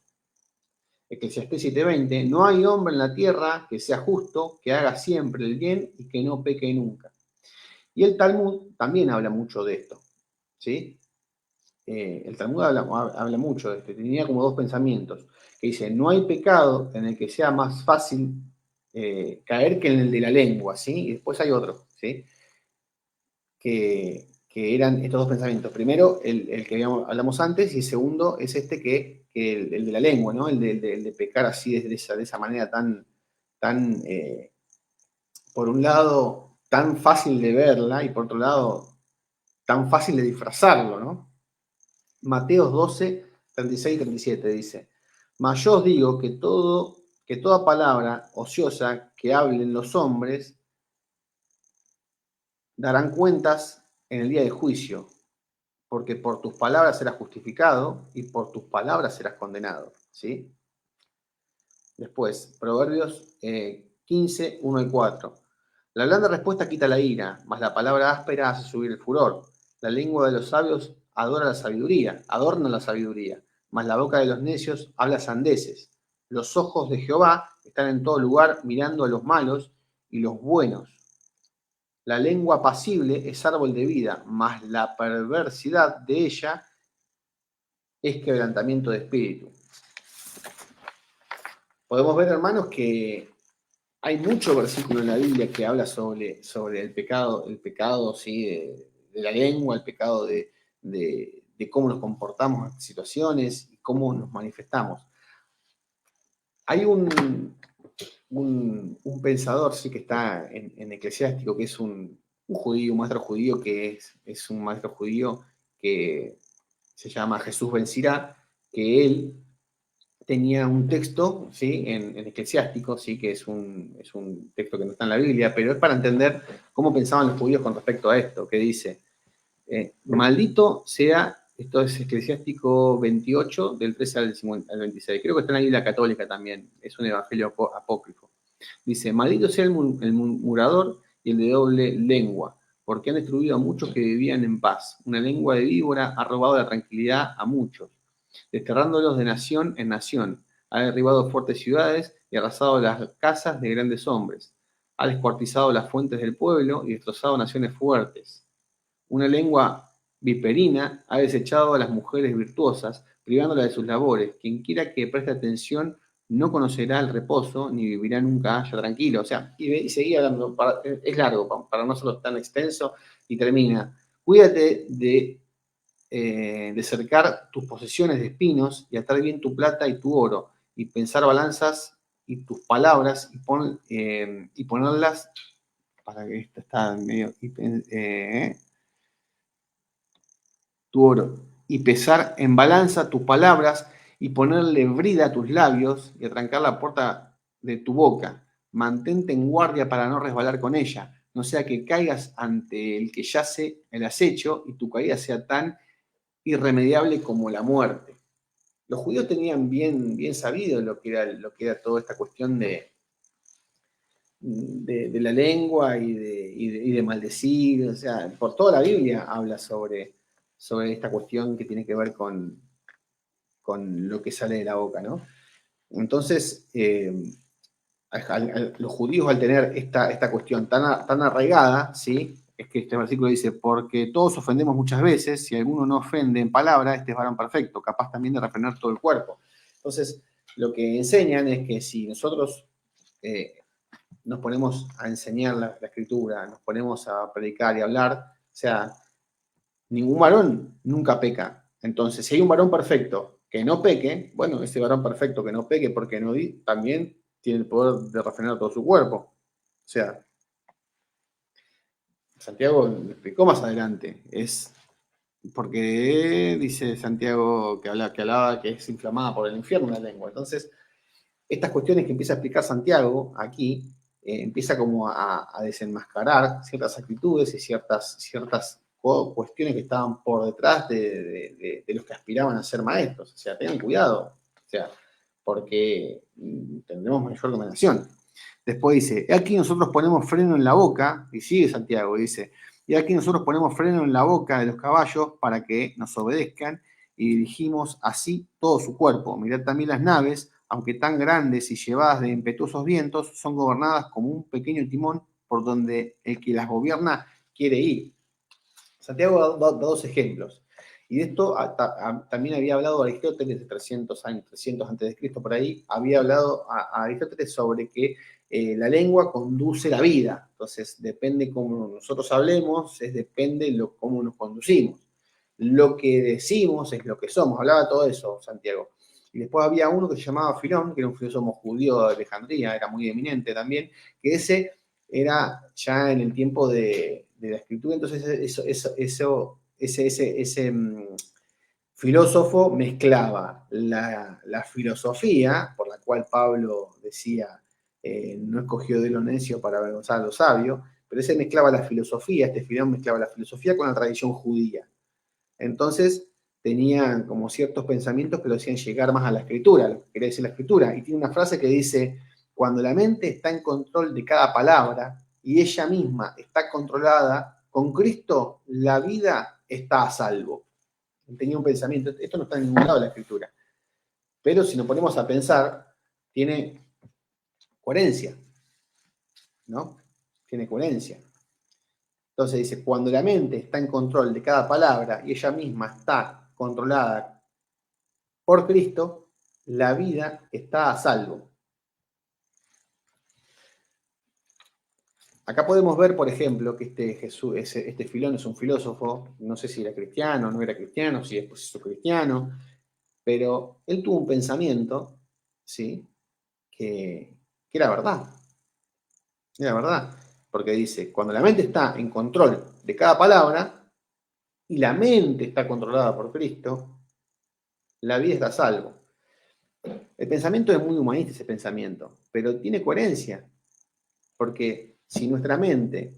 Eclesiastés 7:20, no hay hombre en la tierra que sea justo, que haga siempre el bien y que no peque nunca. Y el Talmud también habla mucho de esto, ¿sí? El Talmud habla mucho de esto. Tenía como dos pensamientos, que dice, no hay pecado en el que sea más fácil caer que en el de la lengua, ¿sí? Y después hay otro, ¿sí? Que eran estos dos pensamientos. Primero, el que hablamos antes, y el segundo es este que el de la lengua, ¿no? El de pecar así de esa manera tan por un lado, tan fácil de verla y por otro lado, tan fácil de disfrazarlo, ¿no? Mateos 12, 36 y 37 dice, mas yo os digo que toda palabra ociosa que hablen los hombres darán cuentas en el día del juicio, porque por tus palabras serás justificado y por tus palabras serás condenado, ¿sí? Después, Proverbios 15, 1 y 4. La blanda respuesta quita la ira, mas la palabra áspera hace subir el furor. La lengua de los sabios adorna la sabiduría, mas la boca de los necios habla sandeces. Los ojos de Jehová están en todo lugar mirando a los malos y los buenos. La lengua pasible es árbol de vida, mas la perversidad de ella es quebrantamiento de espíritu. Podemos ver, hermanos, que hay mucho versículo en la Biblia que habla sobre el pecado ¿sí? de la lengua, el pecado de cómo nos comportamos en situaciones y cómo nos manifestamos. Hay un pensador sí que está en Eclesiástico, que es un judío, un maestro judío, que es un maestro judío que se llama Jesús Ben Sirá, que él tenía un texto, ¿sí? en Eclesiástico, ¿sí? Que es un texto que no está en la Biblia, pero es para entender cómo pensaban los judíos con respecto a esto, que dice, maldito sea, esto es Eclesiástico 28, del 13 al 26, creo que está en la Biblia católica también, es un evangelio apócrifo. Dice, maldito sea el murmurador y el de doble lengua, porque han destruido a muchos que vivían en paz. Una lengua de víbora ha robado la tranquilidad a muchos, desterrándolos de nación en nación. Ha derribado fuertes ciudades y arrasado las casas de grandes hombres. Ha descuartizado las fuentes del pueblo y destrozado naciones fuertes. Una lengua viperina ha desechado a las mujeres virtuosas, privándolas de sus labores. Quien quiera que preste atención no conocerá el reposo, ni vivirá nunca haya tranquilo. O sea, y seguía hablando, es largo, para no ser tan extenso, y termina. Cuídate de cercar tus posesiones de espinos y atar bien tu plata y tu oro, y pensar balanzas y tus palabras y ponerlas, para que esto está medio, tu oro, y pesar en balanza tus palabras y ponerle brida a tus labios y atrancar la puerta de tu boca. Mantente en guardia para no resbalar con ella, no sea que caigas ante el que yace el acecho y tu caída sea tan irremediable como la muerte. Los judíos tenían bien sabido lo que era toda esta cuestión de la lengua y de maldecir. O sea, por toda la Biblia habla sobre esta cuestión que tiene que ver con lo que sale de la boca, ¿no? Entonces, los judíos al tener esta cuestión tan arraigada, ¿sí? es que este versículo dice, porque todos ofendemos muchas veces, si alguno no ofende en palabra, este es varón perfecto, capaz también de refrenar todo el cuerpo. Entonces, lo que enseñan es que si nosotros nos ponemos a enseñar la escritura, nos ponemos a predicar y hablar, o sea, ningún varón nunca peca. Entonces, si hay un varón perfecto que no peque, bueno, ese varón perfecto que no peque porque no también tiene el poder de refrenar todo su cuerpo. O sea, Santiago lo explicó más adelante, es porque dice Santiago que hablaba que es inflamada por el infierno la lengua. Entonces, estas cuestiones que empieza a explicar Santiago aquí, empieza como a desenmascarar ciertas actitudes y ciertas cuestiones que estaban por detrás de los que aspiraban a ser maestros. O sea, tengan cuidado, o sea, porque tendremos mayor condenación. Después dice, aquí nosotros ponemos freno en la boca, y sigue Santiago, dice, y aquí nosotros ponemos freno en la boca de los caballos para que nos obedezcan y dirigimos así todo su cuerpo. Mirad también las naves, aunque tan grandes y llevadas de impetuosos vientos, son gobernadas como un pequeño timón por donde el que las gobierna quiere ir. Santiago da dos ejemplos. Y de esto también había hablado Aristóteles de 300 años, 300 antes de Cristo por ahí, había hablado a Aristóteles sobre que la lengua conduce la vida. Entonces, depende cómo nosotros hablemos, depende cómo nos conducimos. Lo que decimos es lo que somos. Hablaba todo eso, Santiago. Y después había uno que se llamaba Filón, que era un filósofo judío de Alejandría, era muy eminente también, que ese era ya en el tiempo de la escritura. Entonces, ese filósofo mezclaba la filosofía, por la cual Pablo decía, no escogió de lo necio para avergonzar a lo sabio, pero ese mezclaba la filosofía, este Filón mezclaba la filosofía con la tradición judía. Entonces, tenían como ciertos pensamientos que lo hacían llegar más a la escritura, lo que quería decir la escritura. Y tiene una frase que dice, cuando la mente está en control de cada palabra y ella misma está controlada, con Cristo la vida está a salvo. Tenía un pensamiento, esto no está en ningún lado de la escritura. Pero si nos ponemos a pensar, tiene coherencia, ¿no? Tiene coherencia. Entonces dice, cuando la mente está en control de cada palabra y ella misma está controlada por Cristo, la vida está a salvo. Acá podemos ver, por ejemplo, que este Filón es un filósofo, no sé si era cristiano, no era cristiano, si después hizo cristiano, pero él tuvo un pensamiento, ¿sí? Que era verdad. Era verdad. Porque dice, cuando la mente está en control de cada palabra y la mente está controlada por Cristo, la vida está a salvo. El pensamiento es muy humanista, ese pensamiento, pero tiene coherencia. Porque si nuestra mente,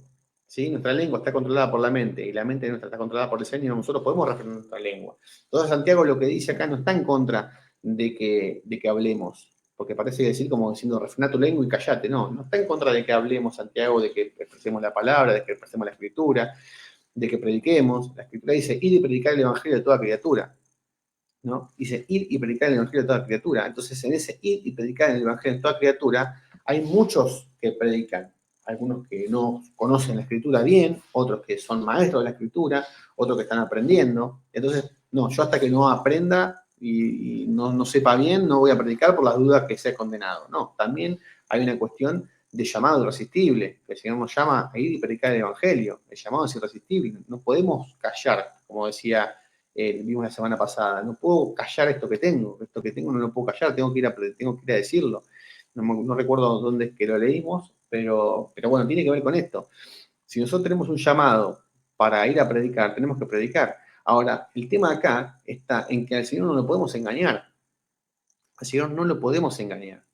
¿sí? Nuestra lengua está controlada por la mente y la mente nuestra está controlada por el Señor, nosotros podemos refrenar nuestra lengua. Entonces Santiago lo que dice acá no está en contra de que hablemos, porque parece decir como diciendo refrená tu lengua y callate. No está en contra de que hablemos, Santiago, de que expresemos la palabra, de que expresemos la escritura, de que prediquemos. La escritura dice, ir y predicar el evangelio de toda criatura. ¿No? Dice, ir y predicar el evangelio de toda criatura. Entonces, en ese ir y predicar el evangelio de toda criatura, hay muchos que predican. Algunos que no conocen la escritura bien, otros que son maestros de la escritura, otros que están aprendiendo. Entonces, no, yo hasta que no aprenda y no sepa bien, no voy a predicar por las dudas que sea condenado. No, también hay una cuestión de llamado irresistible, que el Señor nos llama a ir y predicar el evangelio. El llamado es irresistible. No podemos callar, como decía vimos la semana pasada, no puedo callar esto que tengo no lo puedo callar, tengo que ir a decirlo. No recuerdo dónde es que lo leímos, pero bueno, tiene que ver con esto. Si nosotros tenemos un llamado para ir a predicar, tenemos que predicar. Ahora, el tema acá está en que al Señor no lo podemos engañar. Al Señor no lo podemos engañar.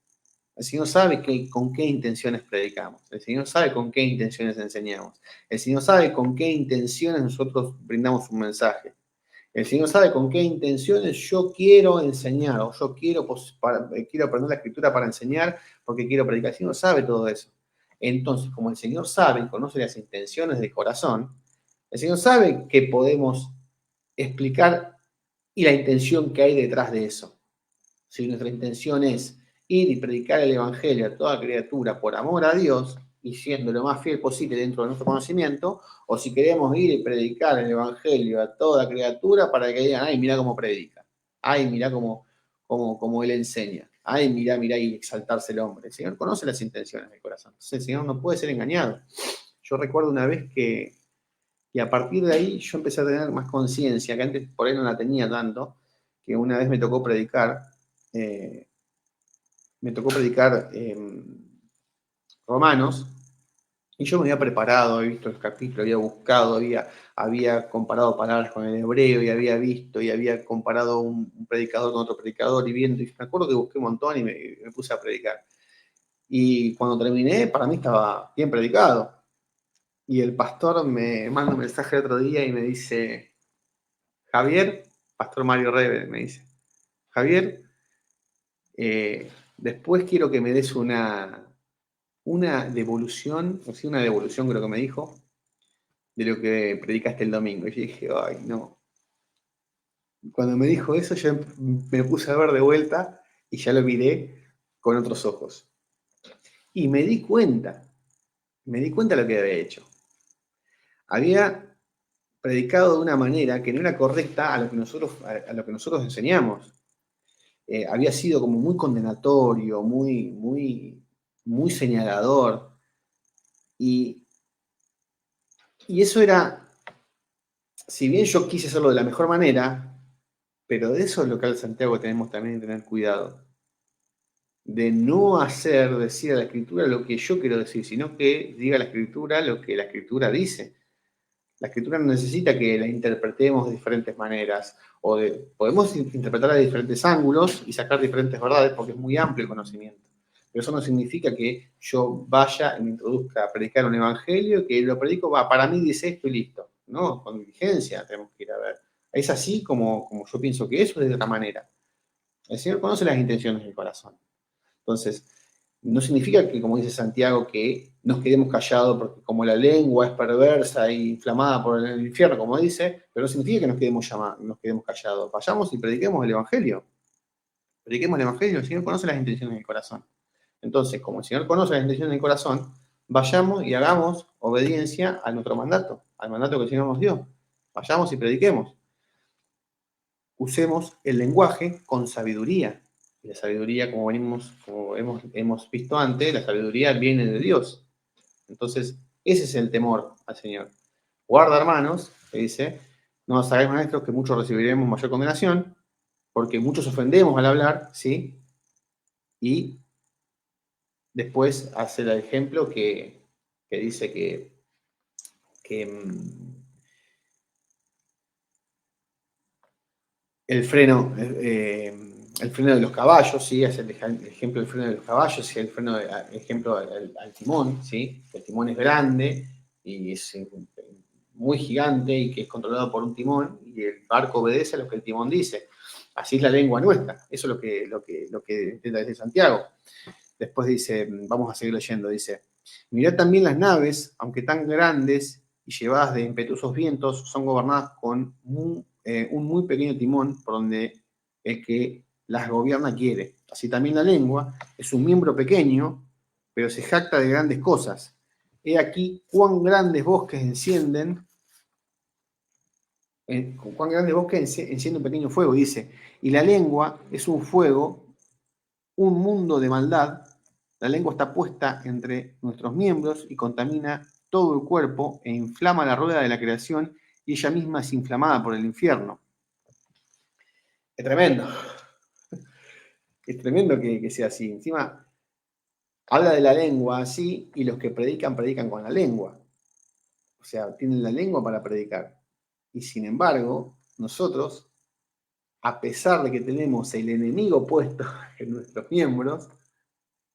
El Señor sabe con qué intenciones predicamos. El Señor sabe con qué intenciones enseñamos. El Señor sabe con qué intenciones nosotros brindamos un mensaje. El Señor sabe con qué intenciones yo quiero enseñar o yo quiero aprender la escritura para enseñar porque quiero predicar. El Señor sabe todo eso. Entonces, como el Señor sabe y conoce las intenciones del corazón, el Señor sabe que podemos explicar y la intención que hay detrás de eso. Si nuestra intención es ir y predicar el Evangelio a toda criatura por amor a Dios, y siendo lo más fiel posible dentro de nuestro conocimiento, o si queremos ir y predicar el Evangelio a toda criatura para que digan, ay, mira cómo predica, ay, mira cómo él enseña, ay, mira, y exaltarse el hombre. El Señor conoce las intenciones del corazón, entonces el Señor no puede ser engañado. Yo recuerdo una vez y a partir de ahí yo empecé a tener más conciencia, que antes por ahí no la tenía tanto, que una vez me tocó predicar Romanos, y yo me había preparado, había visto el capítulo, había buscado, había comparado palabras con el hebreo, y había visto, y había comparado un predicador con otro predicador, y viendo, y me acuerdo que busqué un montón y me puse a predicar. Y cuando terminé, para mí estaba bien predicado. Y el pastor me manda un mensaje el otro día y me dice, Javier, Pastor Mario Rebe, me dice, Javier, después quiero que me des una devolución, o sea, una devolución creo que me dijo, de lo que predicaste el domingo. Y yo dije, ay, no. Cuando me dijo eso, yo me puse a ver de vuelta y ya lo miré con otros ojos. Y me di cuenta de lo que había hecho. Había predicado de una manera que no era correcta a lo que nosotros enseñamos. Había sido como muy condenatorio, muy señalador. Y eso era, si bien yo quise hacerlo de la mejor manera, pero de eso es lo que al Santiago tenemos también que tener cuidado. De no decir a la Escritura lo que yo quiero decir, sino que diga la Escritura lo que la Escritura dice. La Escritura no necesita que la interpretemos de diferentes maneras, podemos interpretarla de diferentes ángulos y sacar diferentes verdades, porque es muy amplio el conocimiento. Pero eso no significa que yo vaya y me introduzca a predicar un evangelio, que lo predico, para mí dice esto y listo. No, con diligencia tenemos que ir a ver. Es así como yo pienso que eso es de otra manera. El Señor conoce las intenciones del corazón. Entonces, no significa que, como dice Santiago, que nos quedemos callados porque como la lengua es perversa e inflamada por el infierno, como dice, pero no significa que nos quedemos callados. Vayamos y prediquemos el Evangelio. Prediquemos el Evangelio, el Señor conoce las intenciones del corazón. Entonces, como el Señor conoce las intenciones del corazón, vayamos y hagamos obediencia a nuestro mandato, al mandato que el Señor nos dio. Vayamos y prediquemos. Usemos el lenguaje con sabiduría. Y la sabiduría, como hemos visto antes, la sabiduría viene de Dios. Entonces, ese es el temor al Señor. Guarda, hermanos, que dice, no os hagáis maestros que muchos recibiremos mayor condenación, porque muchos ofendemos al hablar, ¿sí? Y después hace el ejemplo que dice que el freno de los caballos, ¿sí? Es el ejemplo del freno de los caballos y el ejemplo al timón, ¿sí? El timón es grande y es muy gigante y que es controlado por un timón y el barco obedece a lo que el timón dice. Así es la lengua nuestra. Eso es lo que intenta decir Santiago. Después dice, vamos a seguir leyendo, dice, mirad también las naves, aunque tan grandes y llevadas de impetuosos vientos, son gobernadas con un muy pequeño timón por donde el que las gobierna quiere. Así también la lengua es un miembro pequeño, pero se jacta de grandes cosas. He aquí cuán grandes bosques enciende un pequeño fuego, dice, y la lengua es un fuego, un mundo de maldad. La lengua está puesta entre nuestros miembros y contamina todo el cuerpo e inflama la rueda de la creación y ella misma es inflamada por el infierno. Es tremendo. Es tremendo que sea así. Encima, habla de la lengua así y los que predican con la lengua. O sea, tienen la lengua para predicar. Y sin embargo, nosotros, a pesar de que tenemos el enemigo puesto en nuestros miembros,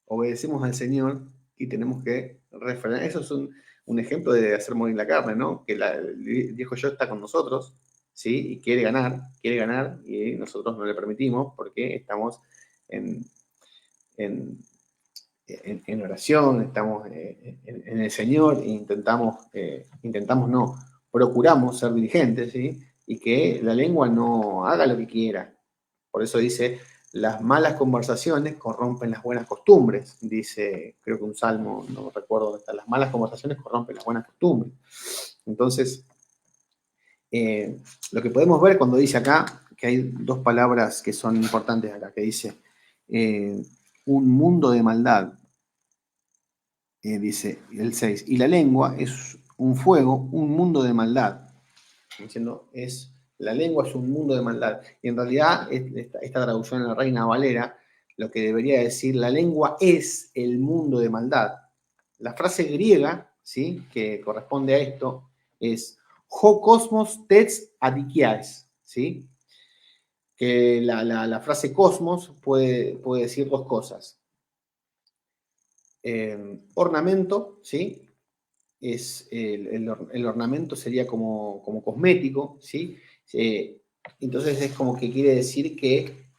obedecemos al Señor y tenemos que refrenar. Eso es un ejemplo de hacer morir la carne, ¿no? Que el viejo yo está con nosotros, ¿sí? Y quiere ganar, y nosotros no le permitimos porque estamos en oración, estamos en el Señor e procuramos ser diligentes, ¿sí? Y que la lengua no haga lo que quiera. Por eso dice, las malas conversaciones corrompen las buenas costumbres, dice, creo que un salmo, no recuerdo dónde está, las malas conversaciones corrompen las buenas costumbres. Entonces, lo que podemos ver cuando dice acá, que hay dos palabras que son importantes acá, que dice un mundo de maldad, dice el 6, y la lengua es un fuego, un mundo de maldad. Diciendo, la lengua es un mundo de maldad. Y en realidad, esta traducción en la Reina Valera, lo que debería decir, la lengua es el mundo de maldad. La frase griega, ¿sí?, que corresponde a esto, es ho cosmos tets adikiaes, ¿sí? Que la frase cosmos puede decir dos cosas. Ornamento, ¿sí? El ornamento sería como cosmético, ¿sí? Entonces es como que quiere decir que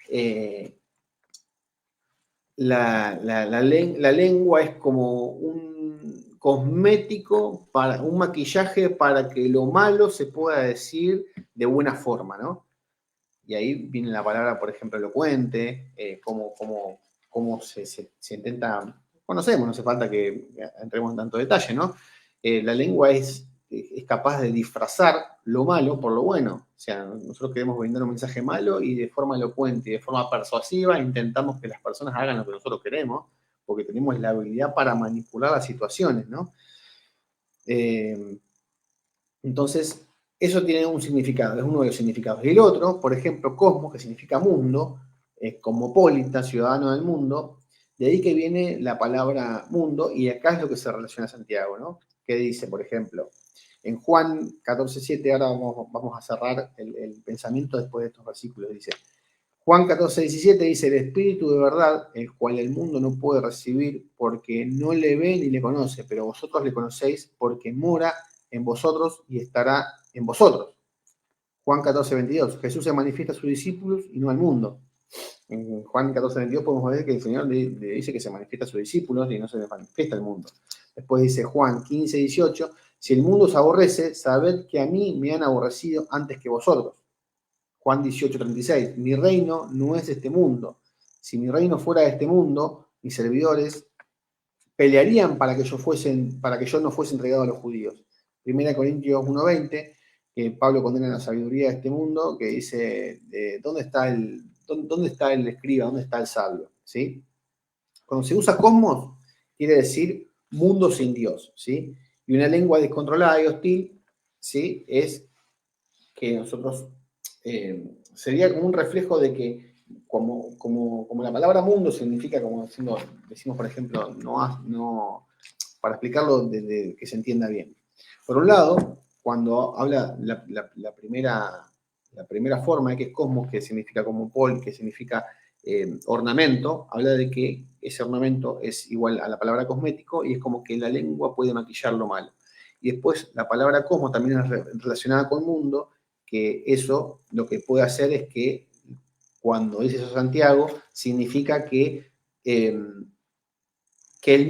la lengua es como un cosmético, un maquillaje para que lo malo se pueda decir de buena forma, ¿no? Y ahí viene la palabra, por ejemplo, elocuente, cómo se intenta, conocemos, no hace falta que entremos en tanto detalle, ¿no? La lengua es capaz de disfrazar lo malo por lo bueno. O sea, nosotros queremos brindar un mensaje malo y de forma elocuente y de forma persuasiva intentamos que las personas hagan lo que nosotros queremos, porque tenemos la habilidad para manipular las situaciones, ¿no? Entonces, eso tiene un significado, es uno de los significados. Y el otro, por ejemplo, cosmos, que significa mundo, cosmopolita, ciudadano del mundo, de ahí que viene la palabra mundo, y acá es lo que se relaciona a Santiago, ¿no? Que dice, por ejemplo, en Juan 14:7, ahora vamos a cerrar el pensamiento después de estos versículos, dice, Juan 14:17 dice, el Espíritu de verdad, el cual el mundo no puede recibir porque no le ve ni le conoce, pero vosotros le conocéis porque mora en vosotros y estará en vosotros. Juan 14:22, Jesús se manifiesta a sus discípulos y no al mundo. En Juan 14:22 podemos ver que el Señor le dice que se manifiesta a sus discípulos y no se le manifiesta al mundo. Después dice Juan 15:18, si el mundo os aborrece, sabed que a mí me han aborrecido antes que vosotros. Juan 18:36, mi reino no es de este mundo. Si mi reino fuera de este mundo, mis servidores pelearían para que yo no fuese entregado a los judíos. 1 Corintios 1:20, que Pablo condena la sabiduría de este mundo, que dice, ¿dónde está el escriba? ¿Dónde está el sabio? ¿Sí? Cuando se usa cosmos, quiere decir mundo sin Dios, ¿sí? Y una lengua descontrolada y hostil, ¿sí?, es que nosotros sería como un reflejo de que como la palabra mundo significa, como decimos por ejemplo, para explicarlo desde que se entienda bien. Por un lado, cuando habla la primera forma, que es cosmos, que significa como pol, que significa ornamento, habla de que ese ornamento es igual a la palabra cosmético y es como que la lengua puede maquillar lo malo. Y después la palabra cosmos también es relacionada con mundo, que eso lo que puede hacer es que cuando dice eso Santiago, significa que el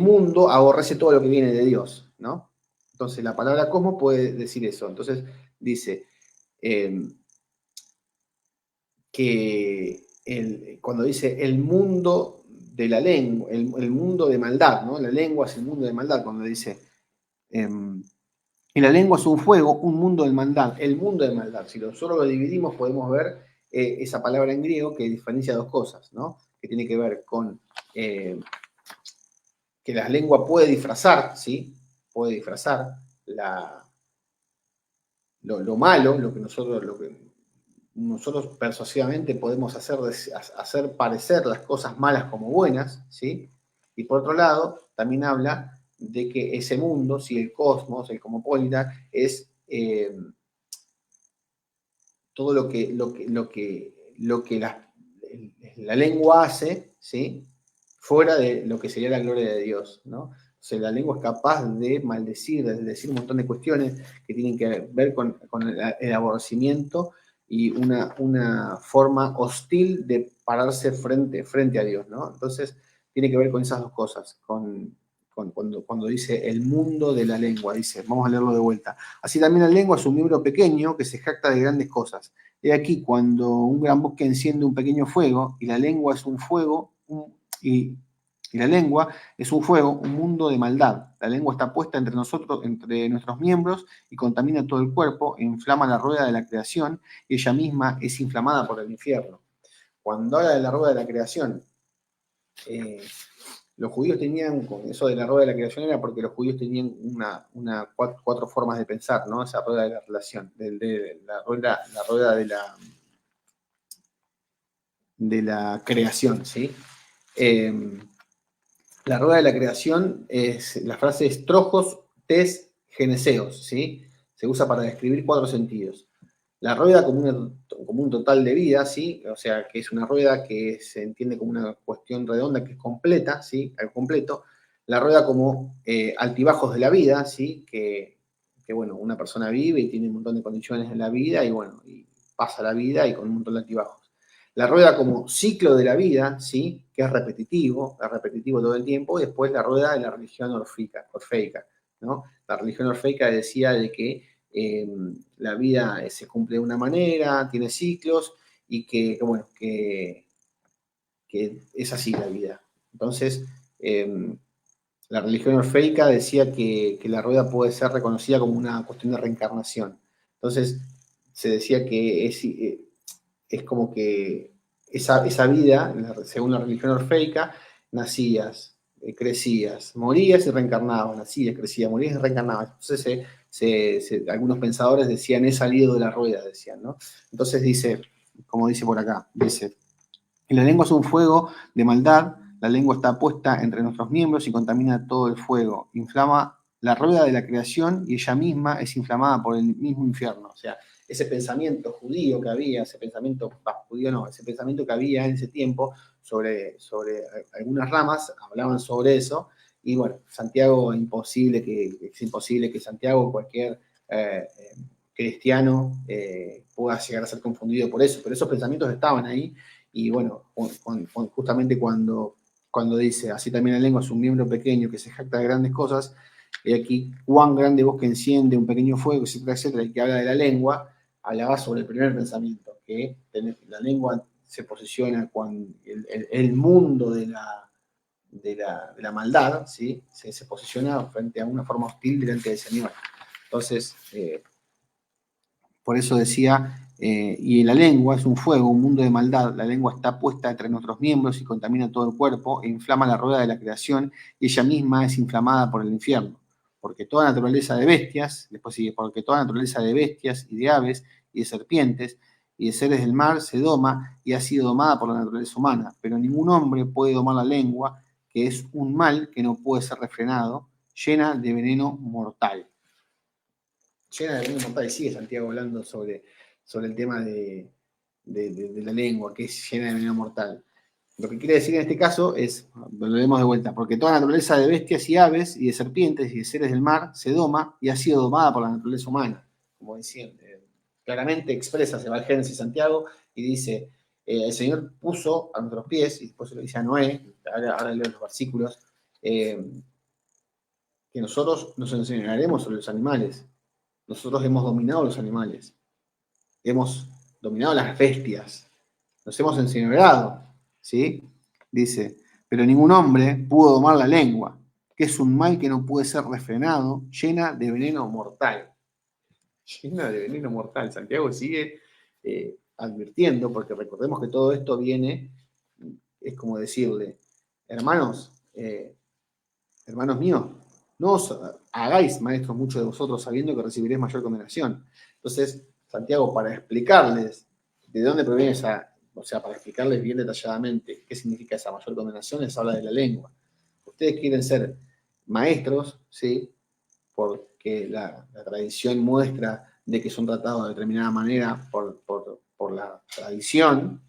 mundo aborrece todo lo que viene de Dios, ¿no? Entonces la palabra cosmos puede decir eso. Entonces dice que cuando dice el mundo de la lengua, el mundo de maldad, ¿no? La lengua es el mundo de maldad, cuando dice y la lengua es un fuego, un mundo de maldad, el mundo de maldad. Si nosotros lo dividimos, podemos ver esa palabra en griego que diferencia dos cosas, ¿no? Que tiene que ver con que la lengua puede disfrazar, ¿sí? Puede disfrazar lo malo, lo que nosotros persuasivamente podemos hacer parecer las cosas malas como buenas, ¿sí? Y por otro lado, también habla de que ese mundo, si el cosmos, el cosmopolita, es todo lo que la lengua hace, ¿sí?, fuera de lo que sería la gloria de Dios, ¿no? O sea, la lengua es capaz de maldecir, de decir un montón de cuestiones que tienen que ver con el aborrecimiento y una forma hostil de pararse frente a Dios, ¿no? Entonces, tiene que ver con esas dos cosas, cuando dice el mundo de la lengua, dice, vamos a leerlo de vuelta. Así también la lengua es un miembro pequeño que se jacta de grandes cosas. He aquí cuando un gran bosque enciende un pequeño fuego y la lengua es un fuego, y la lengua es un fuego, un mundo de maldad. La lengua está puesta entre nosotros, entre nuestros miembros, y contamina todo el cuerpo, e inflama la rueda de la creación, y ella misma es inflamada por el infierno. Cuando habla de la rueda de la creación, los judíos tenían, con eso de la rueda de la creación era porque los judíos tenían cuatro formas de pensar, ¿no? Esa rueda de la relación, la rueda de la creación, ¿sí? La rueda de la creación, la frase es trojos, tes, geneseos, ¿sí? Se usa para describir 4 sentidos. La rueda como un total de vida, ¿sí? O sea, que es una rueda que se entiende como una cuestión redonda, que es completa, ¿sí? Al completo. La rueda como altibajos de la vida, ¿sí? Que, bueno, una persona vive y tiene un montón de condiciones en la vida y, bueno, y pasa la vida y con un montón de altibajos. La rueda como ciclo de la vida, ¿sí? Que es repetitivo todo el tiempo, y después la rueda de la religión orfeica, ¿no? La religión orfeica decía de que la vida se cumple de una manera, tiene ciclos, y bueno, que es así la vida. Entonces, la religión orfeica decía que la rueda puede ser reconocida como una cuestión de reencarnación. Entonces, se decía que es como que esa vida, según la religión orfeica, nacías, crecías, morías y reencarnabas, nacías, crecías, morías y reencarnabas. Entonces algunos pensadores decían, he salido de la rueda, decían, ¿no? Entonces dice, como dice por acá, dice, la lengua es un fuego de maldad, la lengua está puesta entre nuestros miembros y contamina todo el fuego, inflama la rueda de la creación y ella misma es inflamada por el mismo infierno. O sea, ese pensamiento judío que había, ese pensamiento que había en ese tiempo sobre algunas ramas, hablaban sobre eso, y bueno, Santiago, es imposible que Santiago, cualquier cristiano, pueda llegar a ser confundido por eso, pero esos pensamientos estaban ahí. Y bueno, justamente cuando dice, así también la lengua es un miembro pequeño que se jacta de grandes cosas, y aquí, cuán grande bosque enciende un pequeño fuego, etcétera, etcétera, y que habla de la lengua, hablaba sobre el primer pensamiento, que la lengua se posiciona cuando el mundo de la maldad, ¿sí? se posiciona frente a una forma hostil delante del Señor. Entonces, por eso decía, y la lengua es un fuego, un mundo de maldad. La lengua está puesta entre nuestros miembros y contamina todo el cuerpo e inflama la rueda de la creación, y ella misma es inflamada por el infierno. Porque toda naturaleza de bestias, después sigue, porque toda naturaleza de bestias y de aves y de serpientes y de seres del mar se doma y ha sido domada por la naturaleza humana. Pero ningún hombre puede domar la lengua, que es un mal que no puede ser refrenado, llena de veneno mortal. Llena de veneno mortal, y sigue Santiago hablando sobre el tema de la lengua, que es llena de veneno mortal. Lo que quiere decir en este caso es, lo leemos de vuelta, porque toda naturaleza de bestias y aves y de serpientes y de seres del mar se doma y ha sido domada por la naturaleza humana. Como decía, claramente expresa, se va al Génesis Santiago y dice, el Señor puso a nuestros pies, y después se lo dice a Noé, ahora leo los versículos, que nosotros nos enseñaremos sobre los animales. Nosotros hemos dominado los animales, hemos dominado las bestias, nos hemos enseñoreado, ¿sí? Dice, pero ningún hombre pudo domar la lengua, que es un mal que no puede ser refrenado, llena de veneno mortal. Llena de veneno mortal. Santiago sigue advirtiendo, porque recordemos que todo esto viene, es como decirle, hermanos míos, no os hagáis maestros muchos de vosotros sabiendo que recibiréis mayor condenación. Entonces, Santiago, para explicarles de dónde proviene para explicarles bien detalladamente qué significa esa mayor condenación, les habla de la lengua. Ustedes quieren ser maestros, ¿sí? Porque la tradición muestra de que son tratados de determinada manera por la tradición,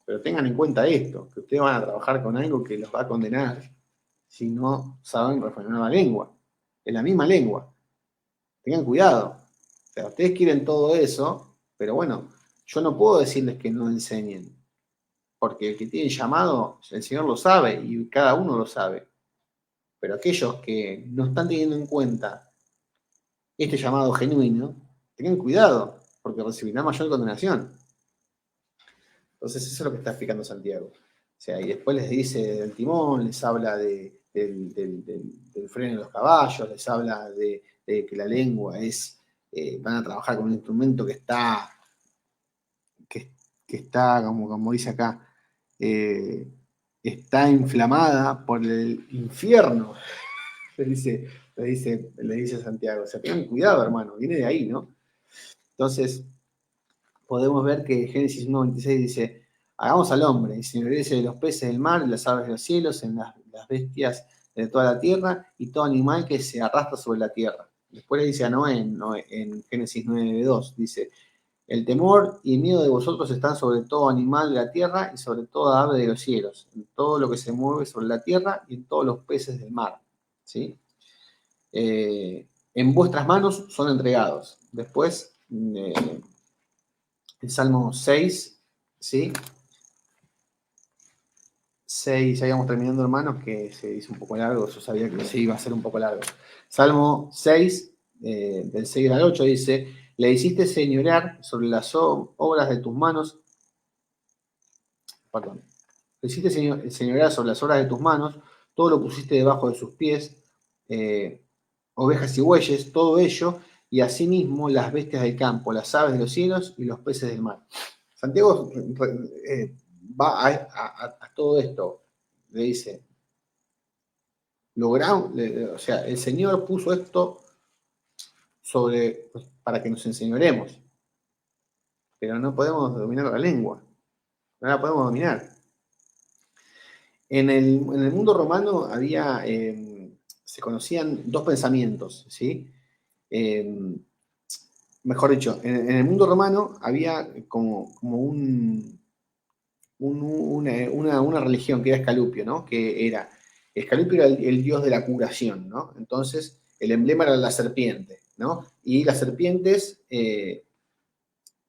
pero tengan en cuenta esto, que ustedes van a trabajar con algo que los va a condenar si no saben refrenar la lengua. Es la misma lengua. Tengan cuidado. O sea, ustedes quieren todo eso, pero bueno, yo no puedo decirles que no enseñen. Porque el que tiene llamado, el Señor lo sabe y cada uno lo sabe. Pero aquellos que no están teniendo en cuenta este llamado genuino, tengan cuidado. porque recibirá mayor condenación. Entonces eso es lo que está explicando Santiago. O sea, y después les dice del timón, les habla del freno de los caballos, les habla de que la lengua es, van a trabajar con un instrumento que está como dice acá, está inflamada por el infierno, le dice Santiago. O sea, tengan cuidado, hermano, viene de ahí, ¿no? Entonces, podemos ver que Génesis 1:26 dice, hagamos al hombre, y señoríese de los peces del mar, en las aves de los cielos, en las bestias de toda la tierra, y todo animal que se arrastra sobre la tierra. Después le dice a Noé, en Génesis 9:2, dice, el temor y el miedo de vosotros están sobre todo animal de la tierra y sobre toda ave de los cielos, en todo lo que se mueve sobre la tierra y en todos los peces del mar. ¿Sí? En vuestras manos son entregados. Después, el Salmo 6, ¿sí? 6, ya íbamos terminando, hermanos, que se hizo un poco largo, yo sabía que se iba a hacer un poco largo. Salmo 6, del 6 al 8, dice, le hiciste señorear sobre las obras de tus manos, perdón, le hiciste señorear sobre las obras de tus manos, todo lo pusiste debajo de sus pies, ovejas y bueyes, todo ello, y asimismo las bestias del campo, las aves de los cielos y los peces del mar. Santiago va a todo esto, le dice, o sea, el Señor puso esto para que nos enseñoremos, pero no podemos dominar la lengua, no la podemos dominar. En el mundo romano había, se conocían dos pensamientos, ¿sí? Mejor dicho, en el mundo romano había como una religión que era Escalupio, ¿no? Escalupio era el dios de la curación, ¿no? Entonces, el emblema era la serpiente, ¿no? Y las serpientes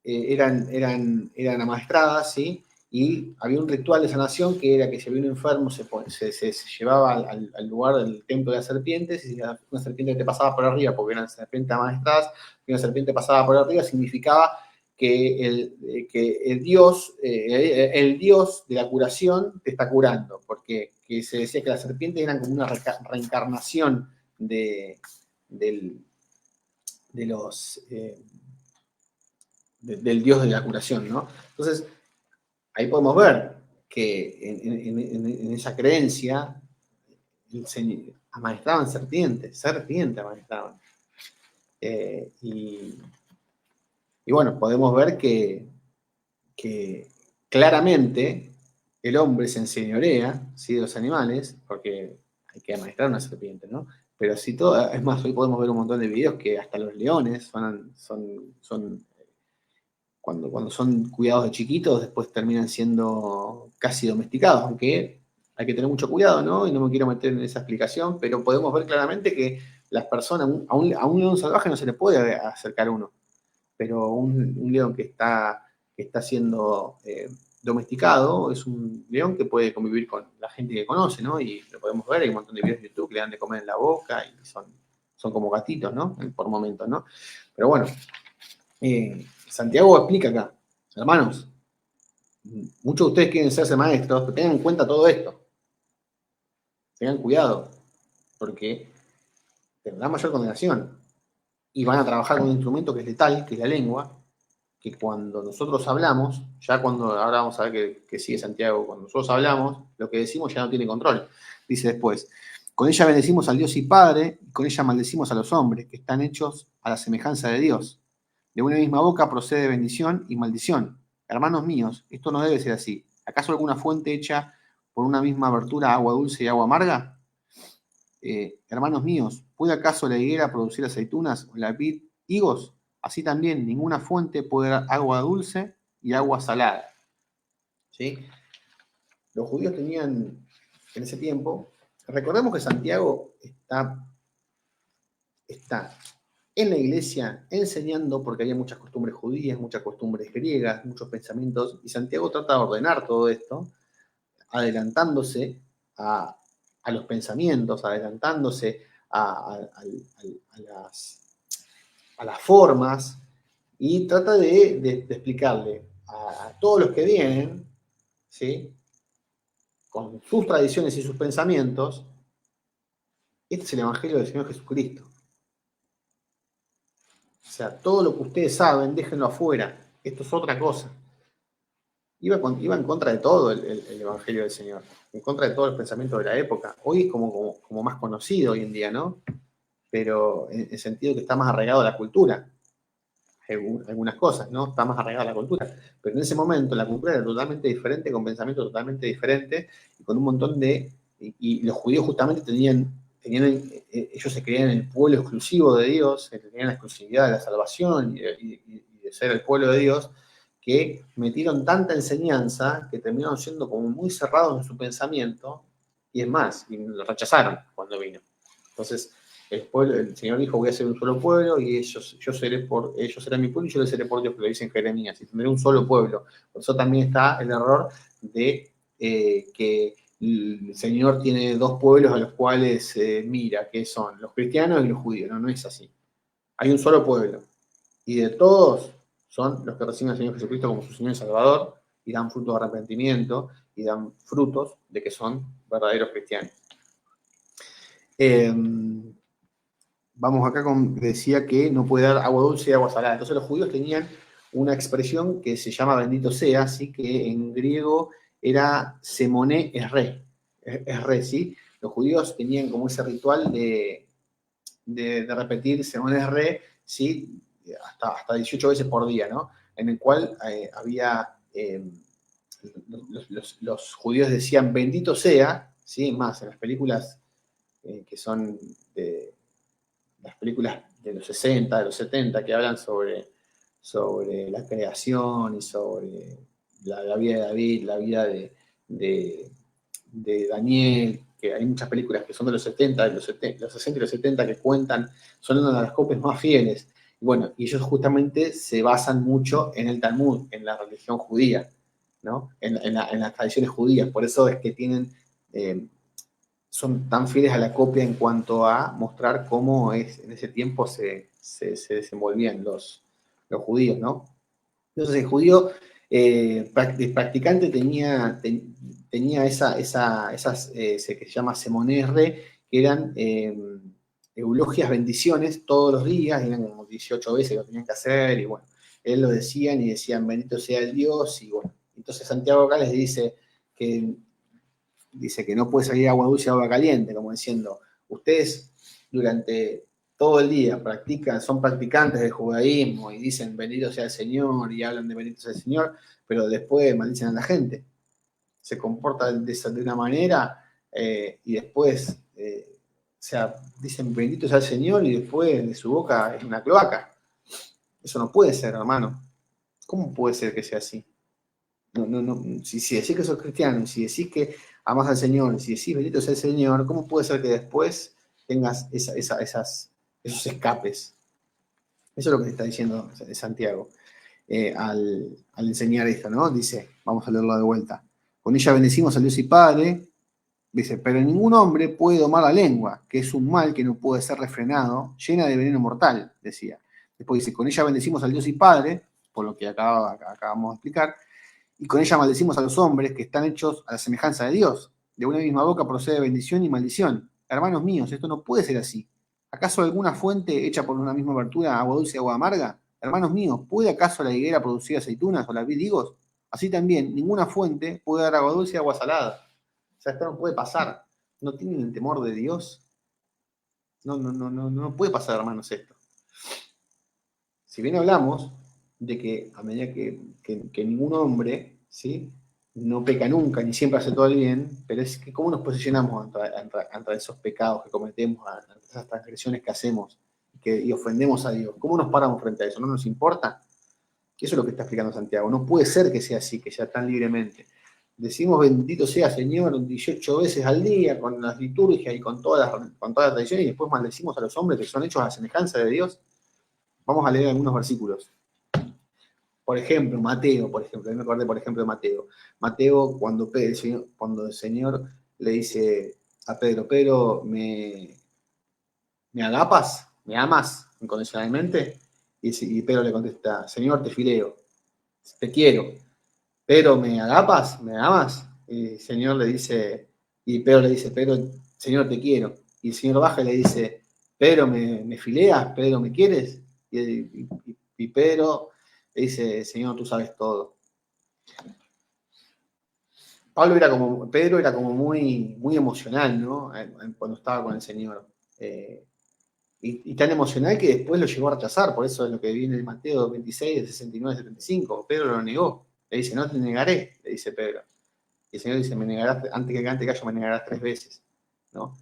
eran amaestradas, ¿sí? Y había un ritual de sanación que era que si había un enfermo se llevaba al lugar del templo de las serpientes, y si una serpiente te pasaba por arriba, porque eran serpientes amaestradas, y una serpiente pasaba por arriba, significaba que el Dios de la curación te está curando, porque se decía que las serpientes eran como una reencarnación del Dios de la curación, ¿no? Entonces, ahí podemos ver que en esa creencia amaestraban serpientes amaestraban. Y bueno, podemos ver que claramente el hombre se enseñorea, ¿sí? De los animales, porque hay que amaestrar una serpiente, ¿no? Pero si todo, es más, hoy podemos ver un montón de videos que hasta los leones son cuando son cuidados de chiquitos, después terminan siendo casi domesticados, aunque hay que tener mucho cuidado, ¿no? Y no me quiero meter en esa explicación, pero podemos ver claramente que las personas, a un león salvaje no se le puede acercar uno, pero un león que está siendo domesticado es un león que puede convivir con la gente que conoce, ¿no? Y lo podemos ver, hay un montón de videos de YouTube que le dan de comer en la boca y son como gatitos, ¿no? Por momentos, ¿no? Pero bueno, Santiago explica acá, hermanos, muchos de ustedes quieren ser maestros, pero tengan en cuenta todo esto. Tengan cuidado, porque tendrán mayor condenación. Y van a trabajar con un instrumento que es letal, que es la lengua, que cuando nosotros hablamos, ahora vamos a ver que sigue Santiago, cuando nosotros hablamos, lo que decimos ya no tiene control. Dice después, con ella bendecimos al Dios y Padre, y con ella maldecimos a los hombres, que están hechos a la semejanza de Dios. De una misma boca procede bendición y maldición. Hermanos míos, esto no debe ser así. ¿Acaso alguna fuente hecha por una misma abertura agua dulce y agua amarga? Hermanos míos, ¿puede acaso la higuera producir aceitunas o la vid higos? Así también ninguna fuente puede dar agua dulce y agua salada. ¿Sí? Los judíos tenían en ese tiempo, recordemos que Santiago está en la iglesia enseñando, porque había muchas costumbres judías, muchas costumbres griegas, muchos pensamientos, y Santiago trata de ordenar todo esto, adelantándose a los pensamientos, adelantándose a las formas, y trata de explicarle a todos los que vienen, ¿sí? Con sus tradiciones y sus pensamientos, este es el Evangelio del Señor Jesucristo. O sea, todo lo que ustedes saben, déjenlo afuera. Esto es otra cosa. Iba en contra de todo el Evangelio del Señor, en contra de todo el pensamiento de la época. Hoy es como más conocido hoy en día, ¿no? Pero en el sentido que está más arraigado a la cultura. Algunas cosas, ¿no? Está más arraigada a la cultura. Pero en ese momento la cultura era totalmente diferente, con pensamientos totalmente diferentes, y con un montón de... Y los judíos justamente ellos se creían el pueblo exclusivo de Dios, tenían la exclusividad de la salvación y de ser el pueblo de Dios, que metieron tanta enseñanza que terminaron siendo como muy cerrados en su pensamiento, y es más, y lo rechazaron cuando vino. Entonces, el Señor dijo, voy a ser un solo pueblo y ellos serán mi pueblo y yo les seré por Dios, que lo dice en Jeremías, y tendré un solo pueblo. Por eso también está el error de que el Señor tiene dos pueblos a los cuales mira, que son los cristianos y los judíos. No, no es así. Hay un solo pueblo y de todos son los que reciben al Señor Jesucristo como su Señor y Salvador y dan frutos de arrepentimiento y dan frutos de que son verdaderos cristianos. Vamos acá decía que no puede dar agua dulce y agua salada. Entonces los judíos tenían una expresión que se llama bendito sea, ¿sí? Que en griego era semoné es re, ¿sí? Los judíos tenían como ese ritual de repetir semoné es re, ¿sí? Hasta 18 veces por día, ¿no? En el cual había... los judíos decían bendito sea, ¿sí? Más en las películas que son las películas de los 60, de los 70, que hablan sobre la creación y sobre la vida de David, la vida de Daniel, que hay muchas películas que son de los 70, los 60 y los 70 que cuentan, son una de las copias más fieles. Y bueno, y ellos justamente se basan mucho en el Talmud, en la religión judía, ¿no? En las tradiciones judías. Por eso es que tienen... son tan fieles a la copia en cuanto a mostrar cómo en ese tiempo se desenvolvían los judíos, ¿no? Entonces el judío practicante tenía esas que se llama semonerre, que eran eulogias, bendiciones todos los días, eran como 18 veces que lo tenían que hacer, y bueno, él lo decían y decían, bendito sea el Dios, y bueno, entonces Santiago acá les dice que no puede salir agua dulce y agua caliente, como diciendo, ustedes durante todo el día son practicantes del judaísmo y dicen bendito sea el Señor y hablan de bendito sea el Señor, pero después maldicen a la gente. Se comportan de una manera y después, dicen bendito sea el Señor y después de su boca es una cloaca. Eso no puede ser, hermano. ¿Cómo puede ser que sea así? No. Si decís que sos cristiano, si decís que amás al Señor, si decís bendito sea el Señor, ¿cómo puede ser que después tengas esos escapes? Eso es lo que te está diciendo Santiago al enseñar esto, ¿no? Dice, vamos a leerlo de vuelta. Con ella bendecimos al Dios y Padre, dice, pero ningún hombre puede domar la lengua, que es un mal que no puede ser refrenado, llena de veneno mortal, decía. Después dice, con ella bendecimos al Dios y Padre, por lo que acabamos de explicar, y con ella maldecimos a los hombres que están hechos a la semejanza de Dios. De una misma boca procede bendición y maldición. Hermanos míos, esto no puede ser así. ¿Acaso alguna fuente hecha por una misma abertura, agua dulce y agua amarga? Hermanos míos, ¿puede acaso la higuera producir aceitunas o la vid higos? Así también, ninguna fuente puede dar agua dulce y agua salada. O sea, esto no puede pasar. ¿No tienen el temor de Dios? No puede pasar, hermanos, esto. Si bien hablamos de que a medida que ningún hombre, ¿sí? No peca nunca, ni siempre hace todo el bien, pero es que cómo nos posicionamos ante esos pecados que cometemos, ante esas transgresiones que hacemos y ofendemos a Dios. ¿Cómo nos paramos frente a eso? ¿No nos importa? Eso es lo que está explicando Santiago. No puede ser que sea así, que sea tan libremente. Decimos bendito sea Señor 18 veces al día con las liturgias y con todas las tradiciones y después maldecimos a los hombres que son hechos a la semejanza de Dios. Vamos a leer algunos versículos. Por ejemplo, Mateo, me acordé, por ejemplo, de Mateo. Mateo, cuando el Señor le dice a Pedro, Pedro, ¿me agapas? ¿Me amas incondicionalmente? Y Pedro le contesta, Señor, te fileo, te quiero. Pero ¿me agapas? ¿Me amas? Y el Señor le dice, y Pedro le dice, Pedro, Señor, te quiero. Y el Señor baja y le dice, Pedro, ¿me fileas? Pedro, ¿me quieres? Y Pedro le dice, Señor, tú sabes todo. Pedro era como muy, muy emocional, ¿no? Cuando estaba con el Señor. Y tan emocional que después lo llegó a rechazar, por eso es lo que viene en Mateo 26, 69, 75. Pedro lo negó. Le dice, no te negaré, le dice Pedro. Y el Señor dice, me negarás, antes que cante gallo, me negarás 3 veces. ¿No?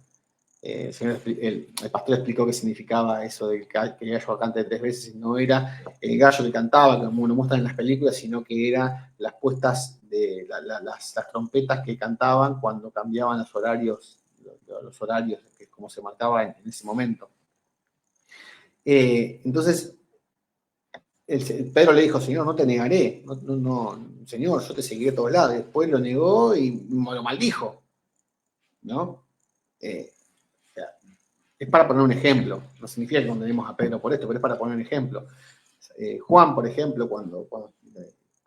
El pastor explicó qué significaba eso de que el gallo cante 3 veces, y no era el gallo que cantaba, como lo muestran en las películas, sino que eran las puestas de las trompetas que cantaban cuando cambiaban los horarios, que como se marcaba en ese momento. Entonces, Pedro le dijo, Señor, no te negaré, Señor, yo te seguiré a todos lados. Después lo negó y lo maldijo, ¿no? Es para poner un ejemplo, no significa que condenemos a Pedro por esto, pero es para poner un ejemplo. Juan, por ejemplo, cuando